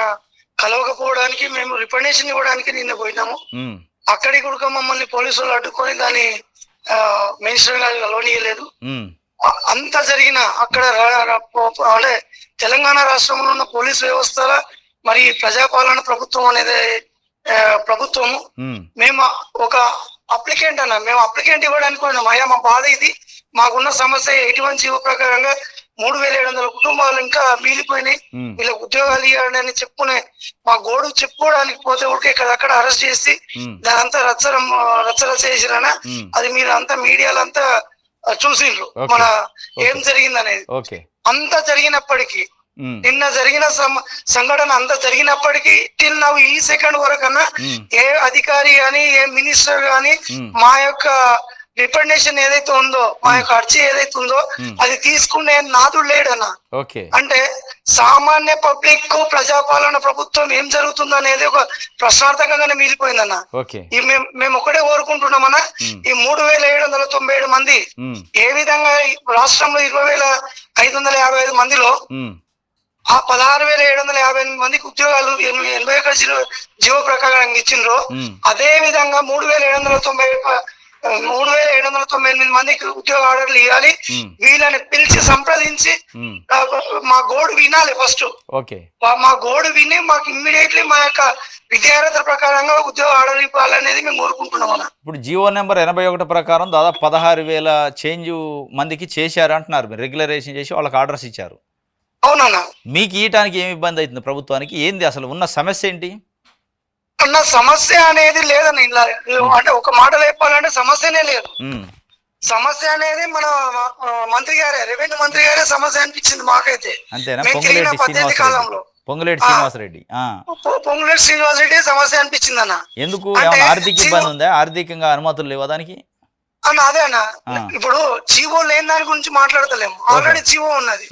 కలవకపోవడానికి మేము రిప్రజెంటేషన్ ఇవ్వడానికి నిన్న పోయినాము. ఉమ్, అక్కడికి కూడా మమ్మల్ని పోలీసులు అడ్డుకొని దాన్ని మినిస్టర్ గారు కలవనీయలేదు. ఉమ్, అంత జరిగిన అక్కడ అంటే తెలంగాణ రాష్ట్రంలో ఉన్న పోలీస్ వ్యవస్థ మరి ప్రజాపాలన ప్రభుత్వం అనేది ప్రభుత్వము. ఉమ్, మేము ఒక అప్లికెంట్ అన్న, మేము అప్లికెంట్ ఇవ్వడానికి పోయినాం. అయ్యా, మా బాధ ఇది, మాకున్న సమస్య 81 జీవో ప్రకారంగా 3700 కుటుంబాలు ఇంకా మిగిలిపోయినాయి, ఉమ్, వీళ్ళకి ఉద్యోగాలు ఇవ్వాలని అని చెప్పుకునే మా గోడు చెప్పుకోవడానికి పోతే ఊరికే ఇక్కడక్కడ అరెస్ట్ చేసి ఉమ్, దాని అంతా రచ్చరచ్చ చేసిరనా. ఉమ్, అది మీరు అంతా మీడియాలో అంతా చూసిండ్రు Okay. మన ఏం Okay. జరిగింది అనేది. ఓకే. అంత జరిగినప్పటికీ ఉమ్, నిన్న జరిగిన సంఘటన అంత జరిగినప్పటికీ టిల్ నవ్ ఈ సెకండ్ వరకన్నా ఉమ్, ఏ అధికారి గాని ఏ మినిస్టర్ గాని ఉమ్, మా యొక్క రిప్రజెంటేషన్ ఏదైతే ఉందో, మా యొక్క అర్జీ ఏదైతే ఉందో అది తీసుకునే నాదుడు లేడన్న. ఓకే. అంటే సామాన్య పబ్లిక్ కు ప్రజాపాలన ప్రభుత్వం ఏం జరుగుతుంది అనేది ఒక ప్రశ్నార్థకంగానే మిగిలిపోయిందన్న. ఓకే. మేము ఒకటే కోరుకుంటున్నామన్నా, ఈ 3797 మంది ఉమ్, ఏ విధంగా రాష్ట్రంలో 20,555 మందిలో ఉమ్, ఆ 16,758 మందికి ఉద్యోగాలు 81 జీవో ప్రకారం ఇచ్చిండ్రు. ఉమ్, అదే విధంగా 3,798 మందికి ఉద్యోగ ఆర్డర్లు ఇవ్వాలి. ఉమ్, వీళ్ళని పిలిచి సంప్రదించి ఉమ్, మా గోడు వినాలి ఫస్ట్. ఓకే. మా గోడు విని మాకు ఇమ్మీడియట్లీ మా యొక్క విద్యార్హత ప్రకారంగా ఉద్యోగ ఆర్డర్ ఇవ్వాలనేది మేము కోరుకుంటున్నాం అన్న. ఇప్పుడు జీవో నెంబర్ 81 ప్రకారం దాదాపు 16,000 చేంజ్ మందికి చేశారు అంటున్నారు. మీరు రెగ్యులరేషన్ చేసి వాళ్ళకి ఆర్డర్స్ ఇచ్చారు. అవునన్నా. మీకు ఇయటానికి ఏమి ఇబ్బంది అవుతుంది ప్రభుత్వానికి? ఏంది అసలు ఉన్న సమస్య ఏంటి? అన్న, సమస్య అనేది లేదన్న. ఇలా అంటే ఒక మాటలో చెప్పాలంటే సమస్యనే లేదు. ఉమ్, సమస్య అనేది మన మంత్రి గారే, రెవెన్యూ మంత్రి గారే సమస్య అనిపించింది మాకైతే. అంతేనా? మేము తిరిగిన 18 కాలంలో పొంగులేటి శ్రీనివాసరెడ్డి పొంగులేటి శ్రీనివాసరెడ్డి సమస్య అనిపించింది అన్న. ఎందుకు? అంటే ఏమైనా ఆర్థిక ఇబ్బంది ఉందా? ఆర్థికంగా అనుమతులు లేవా దానికి? అన్న అదే అన్న, ఇప్పుడు జీవో లేని దాని గురించి మాట్లాడతలేము. ఆల్రెడీ జీవో ఉన్నది.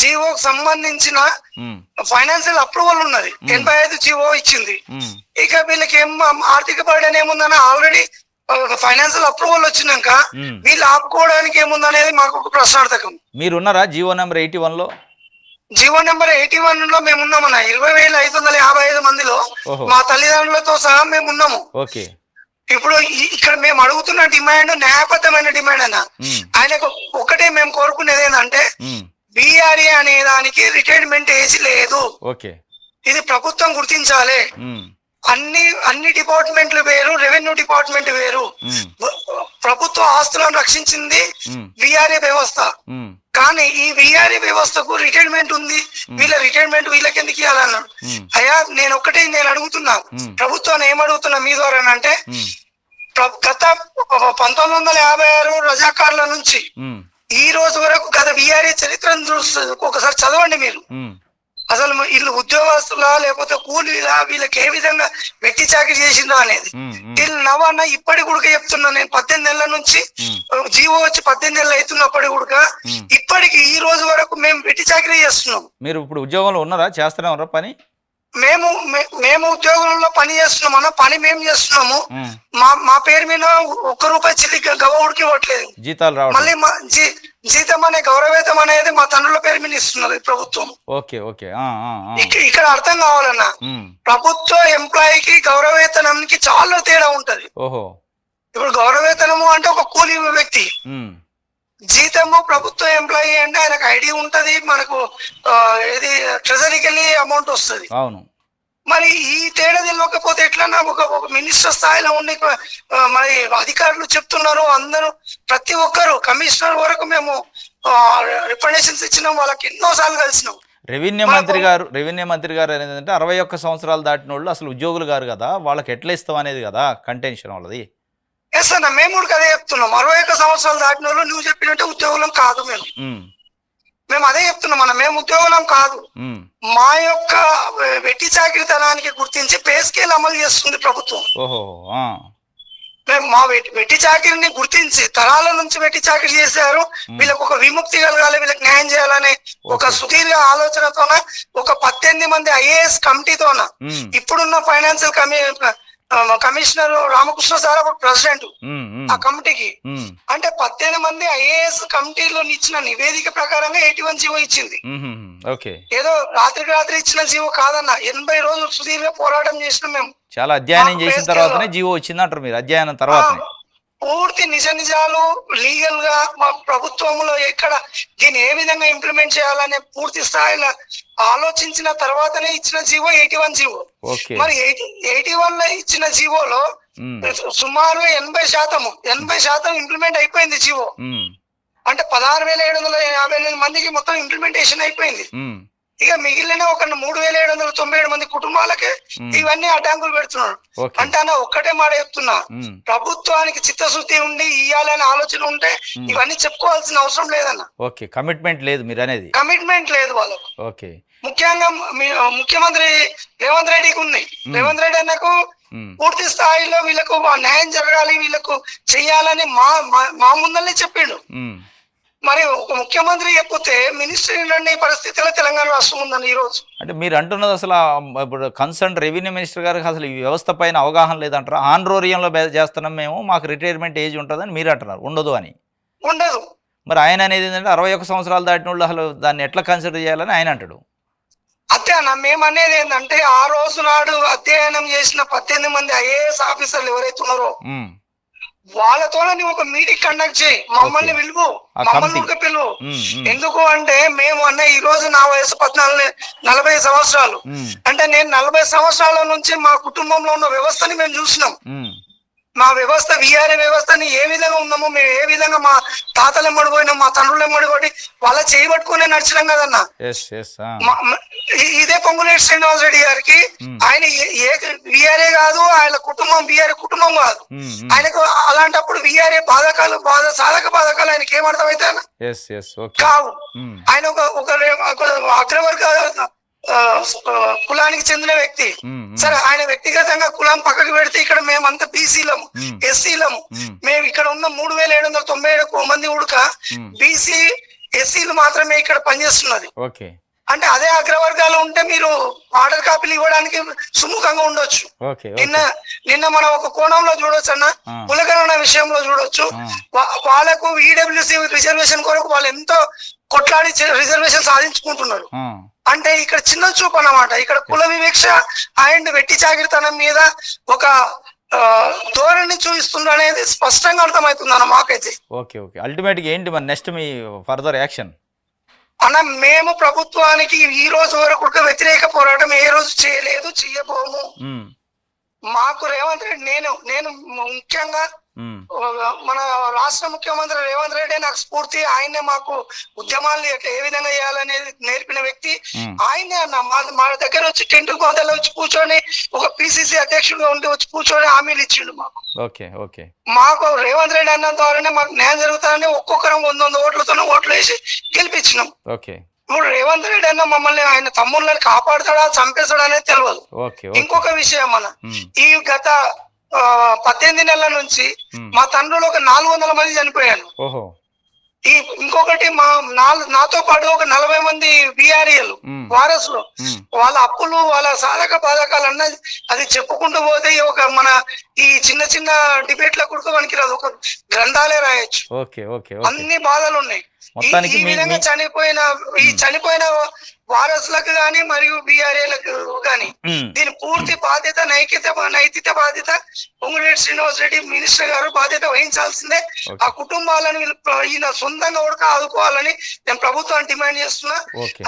జీవోకి సంబంధించిన ఫైనాన్షియల్ అప్రూవల్ ఉన్నది. 85 జీవో ఇచ్చింది. ఇక వీళ్ళకి ఏం ఆర్థిక బర్డెన్ ఏముందని ఆల్రెడీ ఫైనాన్షియల్ అప్రూవల్ వచ్చినాక వీళ్ళు ఆపుకోవడానికి ఏముందనేది మాకు ఒక ప్రశ్నార్థకం. మీరు ఉన్నారా జీవో నెంబర్ 81 లో? జీవో నెంబర్ 81 లో మేము ఉన్నామన్న. 20,555 మందిలో మా తల్లిదండ్రులతో సహా మేము ఉన్నాము. ఓకే. ఇప్పుడు ఇక్కడ మేము అడుగుతున్న డిమాండ్ న్యాయబద్ధమైన డిమాండ్ అన్న. ఆయనకు ఒకటే మేము కోరుకునేది ఏంటంటే బీఆర్ఏ అనే దానికి రిటైర్మెంట్ ఏజ్ లేదు. ఓకే. ఇది ప్రభుత్వం గుర్తించాలి. అన్ని డిపార్ట్మెంట్లు వేరు, రెవెన్యూ డిపార్ట్మెంట్ వేరు. ప్రభుత్వ ఆస్తులను రక్షించింది విఆర్ఏ వ్యవస్థ. కానీ ఈ విఆర్ఏ వ్యవస్థకు రిటైర్మెంట్ ఉంది. వీళ్ళ రిటైర్మెంట్ వీళ్ళకి ఎందుకు ఇవ్వాలన్నాడు. అయ్యా, నేను అడుగుతున్నా, ప్రభుత్వాన్ని ఏమడుగుతున్నా మీ ద్వారా అంటే, గత 1956 రజాకార్ల నుంచి ఈ రోజు వరకు గత విఆర్ఏ చరిత్రను ఒకసారి చదవండి మీరు. అసలు వీళ్ళు ఉద్యోగస్తులా లేకపోతే కూలీలా, వీళ్ళకి ఏ విధంగా వెట్టి చాకరీ చేసిందో అనేది వీళ్ళు నవన్న ఇప్పటి కూడా చెప్తున్నా. నేను 18 నెలల నుంచి జీవో వచ్చి 18 నెలలు అవుతున్నప్పటికి కూడా ఇప్పటికి ఈ రోజు వరకు మేము వెట్టి చాకరీ చేస్తున్నాం. మీరు ఇప్పుడు ఉద్యోగంలో ఉన్నారా? చేస్తున్నారా పని? మేము ఉద్యోగంలో పని చేస్తున్నాం అన్న. పని మేము చేస్తున్నాము. మా పేరు మీద ₹1 చిల్లి గవౌడికి ఇవ్వట్లేదు. జీతాలు రావడం, మళ్ళీ జీతం అనే గౌరవేతం అనేది మా తండ్రుల పేరు మీద ఇస్తున్నది ప్రభుత్వం. ఓకే. ఓకే. ఇక్కడ అర్థం కావాలన్నా, ప్రభుత్వ ఎంప్లాయీకి గౌరవేతనానికి చాలా తేడా ఉంటది. ఓహో. ఇప్పుడు గౌరవేతనము అంటే ఒక కూలీ వ్యక్తి, జీతము ప్రభుత్వ ఎంప్లాయీ అంటే ఆయనకు ఐడి ఉంటది, మనకు ఇది ట్రెజరీకి వెళ్ళి అమౌంట్ వస్తుంది. అవును. మరి ఈ తేడా తెలియకపోతే ఎట్లన్నా ఒక మినిస్టర్ స్థాయిలో ఉండి మరి అధికారులు చెప్తున్నారు. అందరూ ప్రతి ఒక్కరు కమిషనర్ వరకు మేము రిప్రజెంటేషన్స్ ఇచ్చినాం. వాళ్ళకి ఎన్నోసార్లు కలిసినాం. రెవెన్యూ మంత్రి గారు అనేది అంటే 61 సంవత్సరాలు దాటిన వాళ్ళు అసలు ఉద్యోగులు గారు కదా, వాళ్ళకి ఎట్లా ఇస్తాం అనేది కదా కంటెన్షన్ వాళ్ళది. ఎస్ అన్న, మేము కూడా అదే చెప్తున్నాం. 61 సంవత్సరాలు దాటిన వాళ్ళు నువ్వు చెప్పినట్టే ఉద్యోగులం కాదు. మేము అదే చెప్తున్నాం అన్న, మేము ఉద్యోగులం కాదు. మా యొక్క వెట్టి చాకిరితనానికి గుర్తించి పే స్కేల్ అమలు చేస్తుంది ప్రభుత్వం. మా వెట్టి చాకిరిని గుర్తించి తరాల నుంచి వెట్టి చాకిరి చేశారు, వీళ్ళకి ఒక విముక్తి కలగాలి, వీళ్ళకి న్యాయం చేయాలనే ఒక సుదీర్ఘ ఆలోచనతోన ఒక 18 మంది ఐఏఎస్ కమిటీతోన ఇప్పుడున్న ఫైనాన్షియల్ కమిషనర్ రామకృష్ణ సార్ అప్పుడు ప్రెసిడెంట్ ఆ కమిటీకి, అంటే 18 మంది ఐఏఎస్ కమిటీలో ఇచ్చిన నివేదిక ప్రకారంగా 81 జీవో ఇచ్చింది. ఏదో రాత్రికి రాత్రి ఇచ్చిన జీవో కాదన్న, 80 రోజులు సుదీర్ఘ పోరాటం చేసినాం మేము. చాలా అధ్యయనం చేసిన తర్వాతనే జీవో వచ్చింది అంటారు మీరు, అధ్యయనం తర్వాత పూర్తి నిజ నిజాలు లీగల్ గా మా ప్రభుత్వంలో ఎక్కడ దీన్ని ఏ విధంగా ఇంప్లిమెంట్ చేయాలనే పూర్తి స్థాయిలో ఆలోచించిన తర్వాతనే ఇచ్చిన జీవో 81 జీవో. మరి 81 లో ఇచ్చిన జీవోలో సుమారు 80% ఇంప్లిమెంట్ అయిపోయింది జీవో. అంటే 16,758 మందికి మొత్తం ఇంప్లిమెంటేషన్ అయిపోయింది. ఇక మిగిలిన ఒక 3,797 మంది కుటుంబాలకే ఇవన్నీ అడ్డంకులు పెడుతున్నాడు. అంటే అన్న ఒక్కటే మాట చెప్తున్నా, ప్రభుత్వానికి చిత్తశుద్ధి ఉండి ఇయ్యాలనే ఆలోచన ఉంటే ఇవన్నీ చెప్పుకోవాల్సిన అవసరం లేదన్న. కమిట్మెంట్ లేదు మీరు అనేది, కమిట్మెంట్ లేదు వాళ్ళకు. ముఖ్యంగా ముఖ్యమంత్రి రేవంత్ రెడ్డికి ఉంది. రేవంత్ రెడ్డి అన్నకు పూర్తి స్థాయిలో వీళ్ళకు న్యాయం జరగాలి, వీళ్ళకు చెయ్యాలని మా ముందల్ని చెప్పిండు. మరి ఒక ముఖ్యమంత్రి చెప్పితే మినిస్టర్ ఈ పరిస్థితిలో తెలంగాణ రాష్ట్రం ఉందని ఈ రోజు. అంటే మీరు అంటున్నది అసలు ఇప్పుడు కన్సర్న్ రెవెన్యూ మినిస్టర్ గారికి అసలు ఈ వ్యవస్థ పైన అవగాహన లేదంటారా? ఆన్రోరియంలో చేస్తున్నాం మేము, మాకు రిటైర్మెంట్ ఏజ్ ఉంటుందని మీరు అంటున్నారు, ఉండదు అని. ఉండదు. మరి ఆయన అనేది ఏంటంటే 61 సంవత్సరాలు దాటిన వాళ్ళు అసలు దాన్ని ఎట్లా కన్సిడర్ చేయాలని ఆయన అంటాడు. అదే అన్న, మేము అనేది ఏంటంటే ఆ రోజు నాడు అధ్యయనం చేసిన 18 మంది ఐఏఎస్ ఆఫీసర్లు ఎవరైతే ఉన్నారో వాళ్ళతో ఒక మీటింగ్ కండక్ట్ చేయి, మమ్మల్ని పిలువు, మమ్మల్ని ఒక పిలువు. ఎందుకు అంటే మేము అన్న ఈ రోజు నా వయసు 40 సంవత్సరాలు, అంటే నేను 40 సంవత్సరాల నుంచి మా కుటుంబంలో ఉన్న వ్యవస్థని మేము చూసినాం. మా వ్యవస్థ విఆర్ఏ వ్యవస్థని ఏ విధంగా ఉన్నామో, మేము ఏ విధంగా మా తాతలు ఎమ్మడిపోయినాం, మా తండ్రులు ఎమ్మడిపోయి వాళ్ళ చేయబట్టుకునే నడిచినాం కదన్నా. ఇదే పొంగులేటి శ్రీనివాస్ రెడ్డి గారికి ఆయన విఆర్ఏ కాదు, ఆయన కుటుంబం విఆర్ఏ కుటుంబం కాదు. ఆయనకు అలాంటప్పుడు విఆర్ఏ సాధక బాధకాలు ఆయనకి ఏమర్థమైతే కావు. ఆయన ఒక అగ్రవర్గ కులానికి చెందిన వ్యక్తి. సరే, ఆయన వ్యక్తిగతంగా కులం పక్కకు పెడితే ఇక్కడ మేమంతా బీసీలము, ఎస్సీలము. మేము ఇక్కడ ఉన్న 3,797 మంది ఉడక బీసీ ఎస్సీలు మాత్రమే ఇక్కడ పనిచేస్తున్నది. అంటే అదే అగ్రవర్గాలు ఉంటే మీరు ఆర్డర్ కాపీలు ఇవ్వడానికి సుముఖంగా ఉండొచ్చు. నిన్న మనం ఒక కోణంలో చూడొచ్చు అన్న, కులగణన విషయంలో చూడొచ్చు. వాళ్ళకు ఈడబ్ల్యూసీ రిజర్వేషన్ కొరకు వాళ్ళు ఎంతో కొట్లాడి రిజర్వేషన్ సాధించుకుంటున్నారు. అంటే ఇక్కడ చిన్న చూపు అన్నమాట. ఇక్కడ కుల వివక్ష అండ్ వెట్టి చాకిరితనం మీద ఒక ధోరణి చూపిస్తున్నారు అనేది స్పష్టంగా అర్థమవుతుంది అన్న మాకైతే. అల్టిమేట్ గా ఏంటి మరి నెక్స్ట్ మీ ఫర్దర్ యాక్షన్ అన్న? మేము ప్రభుత్వానికి ఈ రోజు వరకు వ్యతిరేక పోరాటం ఏ రోజు చేయలేదు, చెయ్యబోము. మాకు రేవంత్ రెడ్డి, నేను ముఖ్యంగా మన రాష్ట్ర ముఖ్యమంత్రి రేవంత్ రెడ్డి నాకు స్ఫూర్తి. ఆయనే మాకు ఉద్యమాలు ఏ విధంగా చేయాలనేది నేర్పిన వ్యక్తి ఆయనే అన్న. మా దగ్గర వచ్చి టెంట్ గోదలో వచ్చి కూర్చొని ఒక పిసిసి అధ్యక్షుడిగా ఉండి వచ్చి కూర్చొని హామీలు ఇచ్చిండు మాకు. మాకు రేవంత్ రెడ్డి అన్న ద్వారానే మాకు న్యాయం జరుగుతానని ఒక్కొక్కరం 100 ఓట్లతోనే ఓట్లు వేసి గెలిపించినాం. ఇప్పుడు రేవంత్ రెడ్డి అన్న మమ్మల్ని ఆయన తమ్ముళ్ళని కాపాడుతాడా చంపేస్తాడా అనేది తెలియదు. ఇంకొక విషయం అన్న, ఈ గత 18 నెలల నుంచి మా తండ్రులు ఒక 400 మంది చనిపోయాను. ఇంకొకటి నాతో పాటు ఒక 40 మంది బిఆర్ఏలు వారసులు, వాళ్ళ అప్పులు వాళ్ళ సాధక బాధకాలు అన్నది అది చెప్పుకుంటూ పోతే ఒక మన ఈ చిన్న చిన్న డిబేట్ల కూడా మనకి రాదు, ఒక గ్రంథాలే రాయొచ్చు. అన్ని బాధలు ఉన్నాయి. ఈ విధంగా చనిపోయిన వారసులకు గాని మరియు బిఆర్ఏలకు గాని దీని పూర్తి బాధ్యత నైతిక బాధ్యత పొంగులేటి శ్రీనివాస్ రెడ్డి మినిస్టర్ గారు బాధ్యత వహించాల్సిందే. ఆ కుటుంబాలను ఈయన సొంతంగా కూడా ఆదుకోవాలని నేను ప్రభుత్వాన్ని డిమాండ్ చేస్తున్నా.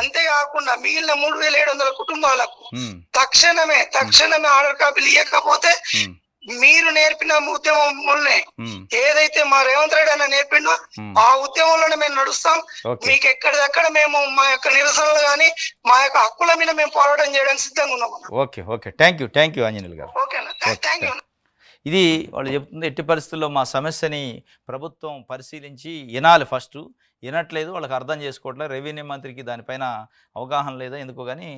అంతేకాకుండా మిగిలిన 3,700 కుటుంబాలకు తక్షణమే ఆర్డర్ కాపీలు ఇవ్వకపోతే మీరు నేర్పిన ఉద్యమంలోనే ఏదైతే మా రేవంత్ రెడ్డి అన్న నేర్పిండో ఆ ఉద్యమంలోనే మేము నడుస్తాం. మీకు ఎక్కడిదక్కడ మేము మా యొక్క నిరసనలు గానీ మా యొక్క హక్కుల మీద మేము పోరాటం చేయడానికి సిద్ధంగా ఉన్నాం. ఓకే థ్యాంక్ యూ ఆంజనేయులు గారు. ఓకేనా, థ్యాంక్ యూ. ఇది వాళ్ళు చెప్తుంది. ఎట్టి పరిస్థితుల్లో మా సమస్యని ప్రభుత్వం పరిశీలించి వినాలి ఫస్టు. వినట్లేదు, వాళ్ళకి అర్థం చేసుకోవట్లేదు. రెవెన్యూ మంత్రికి దానిపైన అవగాహన లేదా ఎందుకో కానీ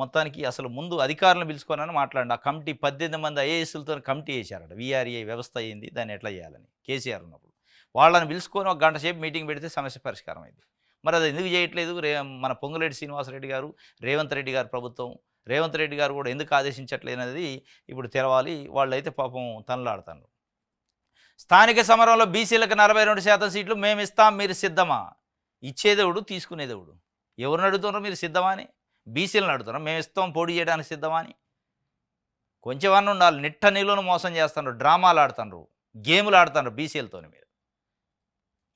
మొత్తానికి అసలు ముందు అధికారులను పిలుచుకోనని మాట్లాడండి. ఆ కమిటీ 18 మంది ఐఏఎస్లతో కమిటీ వేశారట. వీఆర్ఏ వ్యవస్థ అయింది, దాన్ని ఎట్లా చేయాలని కేసీఆర్ ఉన్నప్పుడు. వాళ్ళని పిలుచుకొని ఒక గంట సేపు మీటింగ్ పెడితే సమస్య పరిష్కారం అయింది. మరి అది ఎందుకు చేయట్లేదు? మన పొంగులేటి శ్రీనివాసరెడ్డి గారు, రేవంత్ రెడ్డి గారు ప్రభుత్వం, రేవంత్ రెడ్డి గారు కూడా ఎందుకు ఆదేశించట్లేదు అనేది ఇప్పుడు తెలవాలి. వాళ్ళైతే పాపం తనలాడుతారు. స్థానిక సమరంలో బీసీలకు 42% సీట్లు మేము ఇస్తాం, మీరు సిద్ధమా? ఇచ్చేదేవుడు, తీసుకునేదేవుడు. ఎవరిని అడుగుతున్నారు మీరు సిద్ధమా అని? బీసీలను అడుగుతున్నారు మేము ఇస్తాం, పోటీ చేయడానికి సిద్ధమా అని. కొంచెం అన్న ఉండాలి. నిట్ట నీళ్ళను మోసం చేస్తున్నారు, డ్రామాలు ఆడుతున్నారు, గేములు ఆడుతున్నారు బీసీలతో. మీరు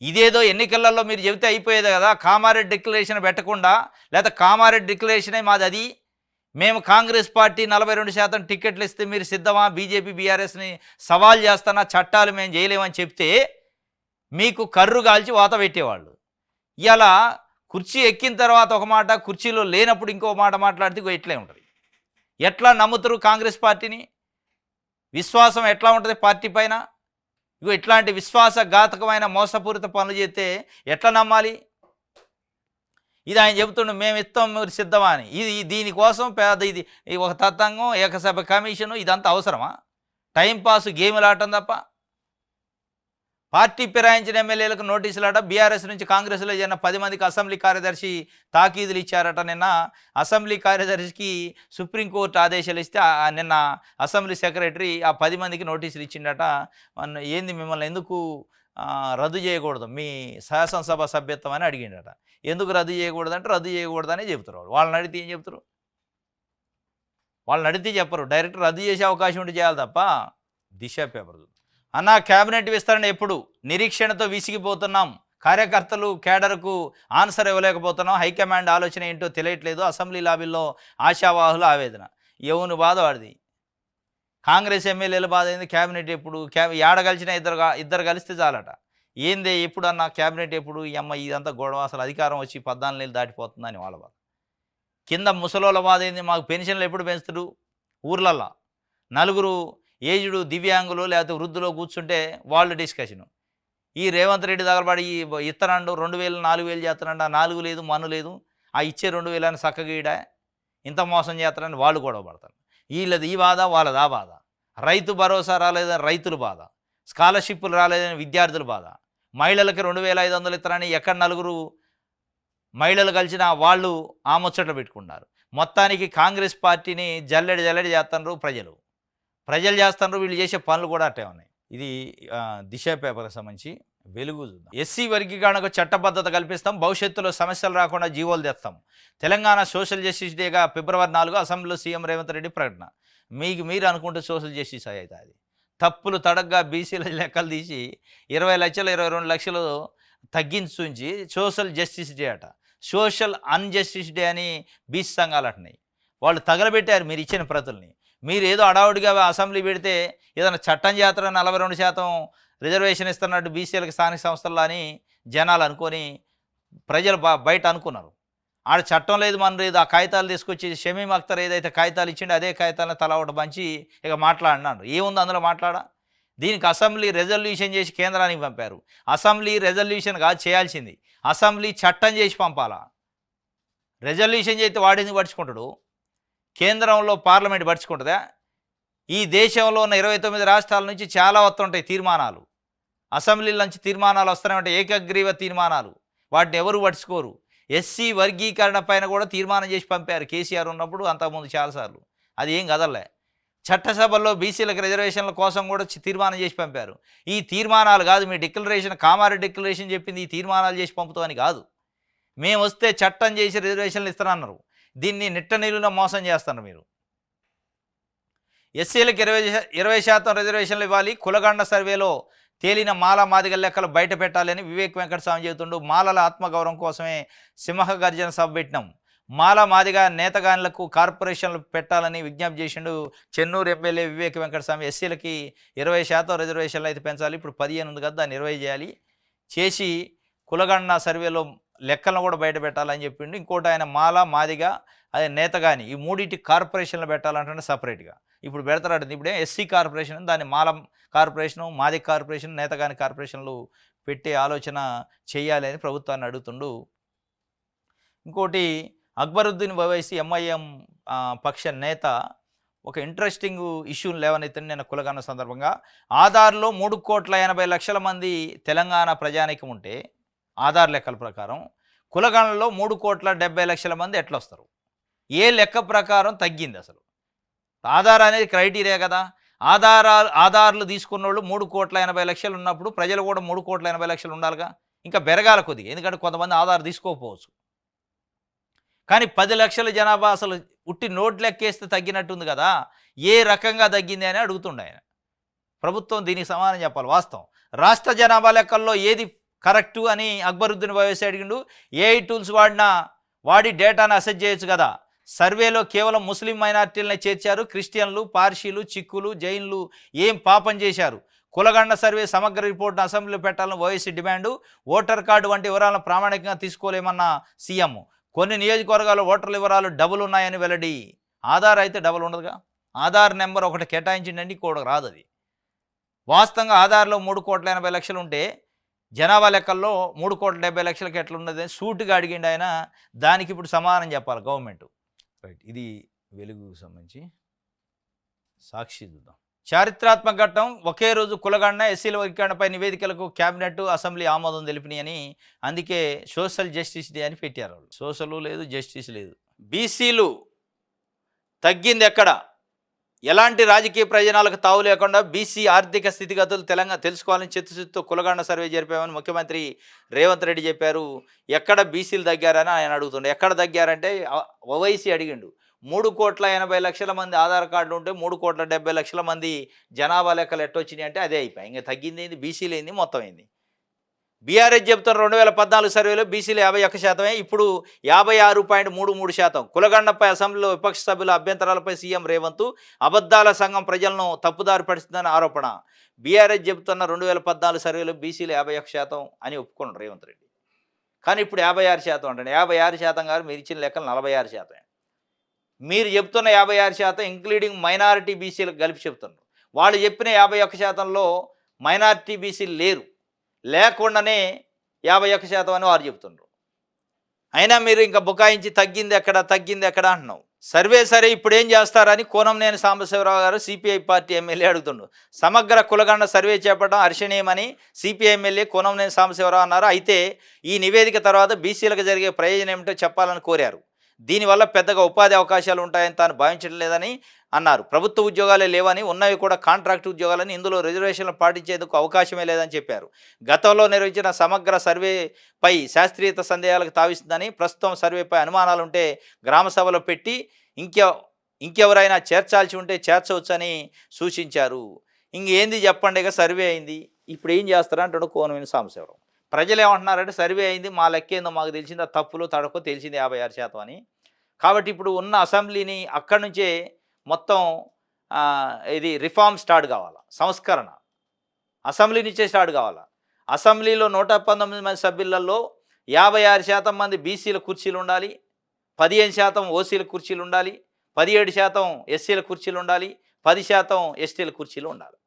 ఇదేదో ఎన్నికలలో మీరు చెబితే అయిపోయేది కదా. కామారెడ్డి డిక్లరేషన్ పెట్టకుండా, లేదా కామారెడ్డి డిక్లరేషనే మాది, అది మేము కాంగ్రెస్ పార్టీ 42% టికెట్లు ఇస్తే మీరు సిద్ధమా? బీజేపీ బీఆర్ఎస్ని సవాల్ చేస్తున్న చట్టాలు మేము చేయలేమని చెప్తే మీకు కర్రు కాల్చి వాత పెట్టేవాళ్ళు. ఇలా కుర్చీ ఎక్కిన తర్వాత ఒక మాట, కుర్చీలో లేనప్పుడు ఇంకో మాట మాట్లాడితే ఇట్లే ఉంటుంది. ఎట్లా నమ్ముతారు కాంగ్రెస్ పార్టీని? విశ్వాసం ఎట్లా ఉంటుంది పార్టీ పైన? ఇట్లాంటి విశ్వాసఘాతకమైన మోసపూరిత పనులు చేస్తే ఎట్లా నమ్మాలి? ఇది ఆయన చెబుతుండే మేము ఇస్తాం, మీరు సిద్ధమా అని. దీనికోసం ఇది ఒక తతంగం, ఏకసభ కమిషను, ఇదంతా అవసరమా? టైంపాస్ గేములు ఆడటం తప్ప. పార్టీ ఫిరాయించిన ఎమ్మెల్యేలకు నోటీసులు ఆట. బీఆర్ఎస్ నుంచి కాంగ్రెస్లో చేరిన 10 మందికి అసెంబ్లీ కార్యదర్శి తాకీదులు ఇచ్చారట. నిన్న అసెంబ్లీ కార్యదర్శికి సుప్రీంకోర్టు ఆదేశాలు ఇస్తే నిన్న అసెంబ్లీ సెక్రటరీ ఆ 10 మందికి నోటీసులు ఇచ్చిండట. ఏంది మిమ్మల్ని ఎందుకు రద్దు చేయకూడదు మీ శాసనసభ సభ్యత్వం అని అడిగిండట. ఎందుకు రద్దు చేయకూడదు అంటే రద్దు చేయకూడదని చెప్తారు. వాళ్ళని అడిగితే ఏం చెప్తారు? వాళ్ళని అడిగితే చెప్పరు, డైరెక్ట్ రద్దు చేసే అవకాశం ఉంటే చేయాలి తప్ప. దిశ పేపర్ అన్న క్యాబినెట్ విస్తరణ ఎప్పుడు? నిరీక్షణతో విసిగిపోతున్నాం, కార్యకర్తలు కేడర్కు ఆన్సర్ ఇవ్వలేకపోతున్నాం, హైకమాండ్ ఆలోచన ఏంటో తెలియట్లేదు, అసెంబ్లీ లాబీల్లో ఆశావాహుల ఆవేదన. ఎవని బాధ వాడిది. కాంగ్రెస్ ఎమ్మెల్యేల బాధ ఏంది? క్యాబినెట్ ఎప్పుడు? ఏడగలిచిన ఇద్దరు కలిస్తే చాలట. ఏందే ఎప్పుడు అన్న క్యాబినెట్ ఎప్పుడు? ఈ అమ్మ ఇదంతా గొడవ, అసలు అధికారం వచ్చి 14 నెలలు దాటిపోతుందని వాళ్ళ బాధ. కింద ముసలోళ్ళ బాధ ఏంది? మాకు పెన్షన్లు ఎప్పుడు పెంచుతాడు? ఊర్లల్లో నలుగురు ఏజ్డ్ దివ్యాంగులు లేకపోతే వృద్ధులు కూర్చుంటే వాళ్ళు డిస్కషను. ఈ రేవంత్ రెడ్డి దగ్గరపడి ఇత్తనండు 2000 4000 చేస్తానంట. 4 లేదు, మన్ను లేదు, ఆ ఇచ్చే 2000 అని చక్కగా ఈడ ఇంత మోసం చేస్తారని వాళ్ళు గొడవ పడతారు. వీళ్ళది ఈ బాధ, వాళ్ళది ఆ బాధ. రైతు భరోసా రాలేదని రైతుల బాధ, స్కాలర్షిప్లు రాలేదని విద్యార్థుల బాధ, మహిళలకి 2500 ఇస్తారని ఎక్కడ నలుగురు మహిళలు కలిసిన వాళ్ళు ఆ ముచ్చట్లు పెట్టుకున్నారు. మొత్తానికి కాంగ్రెస్ పార్టీని జల్లెడి చేస్తున్నారు ప్రజలు చేస్తున్నారు. వీళ్ళు చేసే పనులు కూడా అట్టే ఉన్నాయి. ఇది దిశ పేపర్కి సంబంధించి వెలుగు చూద్దాం. ఎస్సీ వర్గీకరణకు చట్టబద్ధత కల్పిస్తాం, భవిష్యత్తులో సమస్యలు రాకుండా జీవోలు తెస్తాం. తెలంగాణ సోషల్ జస్టిస్ డేగా ఫిబ్రవరి 4 అసెంబ్లీలో సీఎం రేవంత్ రెడ్డి ప్రకటన. మీరు అనుకుంటే సోషల్ జస్టిస్ అయితే అది తప్పులు తడగ్గా బీసీల లెక్కలు తీసి 20 లక్షలు 22 లక్షలు తగ్గించి సోషల్ జస్టిస్ డే అట. సోషల్ అన్జస్టిస్ డే అని బీసీ సంఘాలు అంటున్నాయి. వాళ్ళు తగలబెట్టారు మీరు ఇచ్చిన ప్రతుల్ని. మీరు ఏదో అడావుడిగా అసెంబ్లీ పెడితే ఏదైనా చట్టం చేత 42% రిజర్వేషన్ ఇస్తున్నట్టు బీసీలకు స్థానిక సంస్థల్లో అని జనాలు అనుకొని ప్రజలు బయట అనుకున్నారు. ఆడ చట్టం లేదు, మన లేదు. ఆ కాగితాలు తీసుకొచ్చి షమీమ్ అఖ్తర్ ఏదైతే కాగితాలు ఇచ్చిండో అదే కాగితాలను తల ఒకటి పంచి ఇక మాట్లాడినాడు. ఏముంది అందులో మాట్లాడా? దీనికి అసెంబ్లీ రెజల్యూషన్ చేసి కేంద్రానికి పంపారు. అసెంబ్లీ రెజల్యూషన్ కాదు చేయాల్సింది, అసెంబ్లీ చట్టం చేసి పంపాలా. రెజల్యూషన్ చేస్తే వాడేందుకు పడుచుకుంటాడు? కేంద్రంలో పార్లమెంట్ పడుచుకుంటుందా? ఈ దేశంలో ఉన్న 29 రాష్ట్రాల నుంచి చాలా వస్తుంటాయి తీర్మానాలు. అసెంబ్లీల నుంచి తీర్మానాలు వస్తూనే ఉంటాయి, ఏకగ్రీవ తీర్మానాలు. వాటిని ఎవరు పట్టించుకోరు. ఎస్సీ వర్గీకరణ పైన కూడా తీర్మానం చేసి పంపారు కేసీఆర్ ఉన్నప్పుడు, అంతకుముందు చాలాసార్లు. అది ఏం కదలే. చట్టసభల్లో బీసీలకు రిజర్వేషన్ల కోసం కూడా తీర్మానం చేసి పంపారు. ఈ తీర్మానాలు కాదు మీ డిక్లరేషన్, కామారెడ్డి డిక్లరేషన్ చెప్పింది ఈ తీర్మానాలు చేసి పంపుతామని కాదు. మేము వస్తే చట్టం చేసి రిజర్వేషన్లు ఇస్తానన్నారు. దీన్ని నిట్ట నీళ్ళలో మోసం చేస్తున్నారు మీరు. ఎస్సీలకు 20% రిజర్వేషన్లు ఇవ్వాలి. కులగండ సర్వేలో తేలిన మాల మాదిగల లెక్కలు బయట పెట్టాలని వివేక్ వెంకటస్వామి చెబుతుండు. మాలల ఆత్మగౌరవం కోసమే సింహ గర్జన సభ పెట్టినాం. మాల మాదిగా నేతగానులకు కార్పొరేషన్లు పెట్టాలని విజ్ఞప్తి చేసిండు చెన్నూరు ఎమ్మెల్యే వివేక్ వెంకటస్వామి. ఎస్సీలకి 20% రిజర్వేషన్లు అయితే పెంచాలి. ఇప్పుడు 15 ఉంది కదా, దాన్ని 20 చేయాలి. చేసి కులగండ సర్వేలో లెక్కలను కూడా బయట పెట్టాలని చెప్పిండు. ఇంకోటి ఆయన మాల మాదిగా అదే నేత కానీ ఈ మూడింటి కార్పొరేషన్లు పెట్టాలంటే సపరేట్గా ఇప్పుడు పెడతారంటే ఇప్పుడే ఎస్సీ కార్పొరేషన్ దాన్ని మాలం కార్పొరేషను మాది కార్పొరేషన్ నేత కాని కార్పొరేషన్లు పెట్టే ఆలోచన చేయాలి అని ప్రభుత్వాన్ని అడుగుతుండు. ఇంకోటి అక్బరుద్దీన్ ఓవైసీ ఎంఐఎం పక్ష నేత ఒక ఇంట్రెస్టింగ్ ఇష్యూని లేవనెత్తిన నేను కులగన్న సందర్భంగా ఆధార్లో 3,80,00,000 మంది తెలంగాణ ప్రజానీకం ఉంటే ఆధార్ లెక్కల ప్రకారం కులగణలో 3,70,00,000 మంది ఎట్లా వస్తారు? ఏ లెక్క ప్రకారం తగ్గింది అసలు? ఆధార్ అనేది క్రైటీరియా కదా. ఆధార్లు తీసుకున్న వాళ్ళు 3,80,00,000 ఉన్నప్పుడు ప్రజలు కూడా 3,80,00,000 ఉండాలిగా. ఇంకా పెరగాల కొద్దిగా, ఎందుకంటే కొంతమంది ఆధార్ తీసుకోకపోవచ్చు. కానీ 10 లక్షల జనాభా అసలు ఉట్టి నోట్ లెక్కేస్తే తగ్గినట్టుంది కదా. ఏ రకంగా తగ్గింది అని అడుగుతుండే ఆయన. ప్రభుత్వం దీనికి సమాధానం చెప్పాలి. వాస్తవం రాష్ట్ర జనాభా లెక్కల్లో ఏది కరెక్టు అని అక్బరుద్దీన్ ఓవైసీ అడిగిండు. ఏఐ టూల్స్ వాడి డేటాను అసెస్ చేయొచ్చు కదా. సర్వేలో కేవలం ముస్లిం మైనార్టీలనే చేర్చారు. క్రిస్టియన్లు, పార్షీలు, చిక్కులు, జైన్లు ఏం పాపం చేశారు? కులగండ సర్వే సమగ్ర రిపోర్ట్ను అసెంబ్లీలో పెట్టాలని ఓవైసీ డిమాండు. ఓటర్ కార్డు వంటి వివరాలను ప్రామాణికంగా తీసుకోలేమన్న సీఎం. కొన్ని నియోజకవర్గాల్లో ఓటర్ల వివరాలు డబుల్ ఉన్నాయని వెల్లడి. ఆధార్ అయితే డబుల్ ఉండదుగా. ఆధార్ నెంబర్ ఒకటి కేటాయించిండండి, కూడా రాదు అది. వాస్తవంగా ఆధార్లో 3,80,00,000 ఉంటే జనాభా లెక్కల్లో 3,70,00,000కి ఎట్లా ఉన్నది సూటుగా అడిగిండు ఆయన. దానికి ఇప్పుడు సమాధానం చెప్పాలి గవర్నమెంట్. రైట్, ఇది వెలుగుకు సంబంధించి సాక్షి చూద్దాం. చారిత్రాత్మక ఘట్టం. ఒకే రోజు కులగణన, ఎస్సీల వర్గీకరణపై నివేదికలకు కేబినెట్, అసెంబ్లీ ఆమోదం తెలిపినాయని, అందుకే సోషల్ జస్టిస్ డే అని పెట్టారు. వాళ్ళు సోషల్ లేదు, జస్టిస్ లేదు. బీసీలు తగ్గింది ఎక్కడ? ఎలాంటి రాజకీయ ప్రయోజనాలకు తావు లేకుండా బీసీ ఆర్థిక స్థితిగతులు తెలంగాణ తెలుసుకోవాలని చిత్తశుద్ధితో కులగణన సర్వే జరిపామని ముఖ్యమంత్రి రేవంత్ రెడ్డి చెప్పారు. ఎక్కడ బీసీలు తగ్గారని ఆయన అడుగుతుండే. ఎక్కడ తగ్గారంటే ఓవైసీ అడిగిండు. 3,80,00,000 మంది ఆధార్ కార్డులు ఉంటే 3,70,00,000 మంది జనాభా లెక్కలు ఎట్టొచ్చినాయి అంటే అదే అయిపోయి. ఇంకా తగ్గింది ఏంది? బీసీలు ఏంది? మొత్తం అయింది. బీఆర్ఎస్ చెబుతున్న 2014 సర్వేలో బీసీలు 51%, ఇప్పుడు 56.33%. కులగణనపై అసెంబ్లీలో విపక్ష సభ్యుల అభ్యంతరాలపై సీఎం రేవంత్. అబద్ధాల సంఘం ప్రజలను తప్పుదారి పడుతుందని ఆరోపణ. బీఆర్ఎస్ చెబుతున్న 2014 సర్వేలో బీసీలు 51% అని ఒప్పుకున్నాడు రేవంత్ రెడ్డి. కానీ ఇప్పుడు 56% అంటాడు. 56% గారు మీరు ఇచ్చిన లెక్కలు 46%. మీరు చెప్తున్న 56% ఇంక్లూడింగ్ మైనారిటీ బీసీలకు కలిపి చెప్తున్నారు. వాళ్ళు చెప్పిన 51%లో మైనారిటీ బీసీలు లేరు. లేకుండానే 51% అని వారు చెప్తున్నారు. అయినా మీరు ఇంకా బుకాయించి తగ్గింది ఎక్కడ అంటున్నావు. సర్వే సరే ఇప్పుడు ఏం చేస్తారని కోనంనేని సాంబశివరావు గారు సిపిఐ పార్టీ ఎమ్మెల్యే అడుగుతుండు. సమగ్ర కులగణన సర్వే చేపట్టడం హర్షణీయమని సిపిఐ ఎమ్మెల్యే కోనంనేని సాంబశివరావు అన్నారు. అయితే ఈ నివేదిక తర్వాత బీసీలకు జరిగే ప్రయోజనం ఏమిటో చెప్పాలని కోరారు. దీనివల్ల పెద్దగా ఉపాధి అవకాశాలు ఉంటాయని తాను భావించడం లేదని అన్నారు. ప్రభుత్వ ఉద్యోగాలే లేవని, ఉన్నవి కూడా కాంట్రాక్ట్ ఉద్యోగాలని, ఇందులో రిజర్వేషన్లు పాటించేందుకు అవకాశమే లేదని చెప్పారు. గతంలో నిర్వహించిన సమగ్ర సర్వేపై శాస్త్రీయత సందేహాలకు తావిస్తుందని, ప్రస్తుతం సర్వేపై అనుమానాలుంటే గ్రామ సభలో పెట్టి ఇంకెవరైనా చేర్చాల్సి ఉంటే చేర్చవచ్చని సూచించారు. ఇంకేంది చెప్పండి, ఇక సర్వే అయింది, ఇప్పుడు ఏం చేస్తారా అంటాడు కోనవేని సాంబశివరావు. ప్రజలు ఏమంటున్నారంటే సర్వే అయింది, మా లెక్క ఏందో మాకు తెలిసింది, ఆ తప్పులో తడకో తెలిసింది 56% అని. కాబట్టి ఇప్పుడు ఉన్న అసెంబ్లీని అక్కడి నుంచే మొత్తం ఇది రిఫార్మ్ స్టార్ట్ కావాలా, సంస్కరణ అసెంబ్లీ నుంచే స్టార్ట్ కావాలా. అసెంబ్లీలో 119 మంది సభ్యులలో 56% మంది బీసీల కుర్చీలు ఉండాలి, 15% ఓసీల కుర్చీలు ఉండాలి, 17% ఎస్సీల కుర్చీలు ఉండాలి, 10% ఎస్టీల కుర్చీలు ఉండాలి.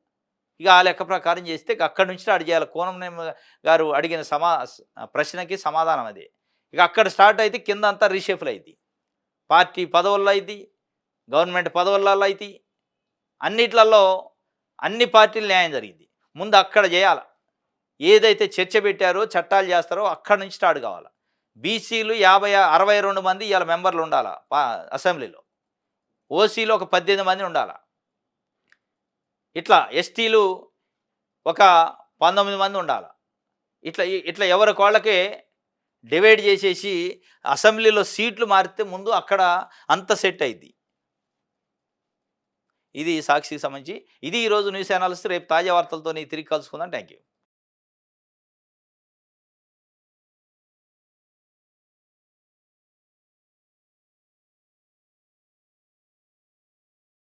ఇక ఆ లెక్క ప్రకారం చేస్తే అక్కడి నుంచి స్టార్ట్ చేయాలి. కోనంనేని గారు అడిగిన ప్రశ్నకి సమాధానం అదే. ఇక అక్కడ స్టార్ట్ అయితే కింద అంతా రీషఫుల్ అయింది. పార్టీ పదవుల్లో అయింది, గవర్నమెంట్ పదవులలో అయితే, అన్నిట్లలో అన్ని పార్టీలు న్యాయం జరిగింది. ముందు అక్కడ చేయాలి. ఏదైతే చర్చ పెట్టారో చట్టాలు చేస్తారో అక్కడి నుంచి స్టార్ట్ కావాలి. బీసీలు 62 మంది ఇవాళ మెంబర్లు ఉండాలి అసెంబ్లీలో. ఓసీలు ఒక 18 మంది ఉండాలి. ఇట్లా ఎస్టీలు ఒక 19 మంది ఉండాలి. ఇట్లా ఎవరికి వాళ్ళకే డివైడ్ చేసేసి అసెంబ్లీలో సీట్లు మారితే ముందు అక్కడ అంత సెట్ అయింది. ఇది సాక్షికి సంబంధించి. ఇది ఈరోజు న్యూస్ అనాలిసిస్. రేపు తాజా వార్తలతో తిరిగి కలుసుకుందాం. Thank you.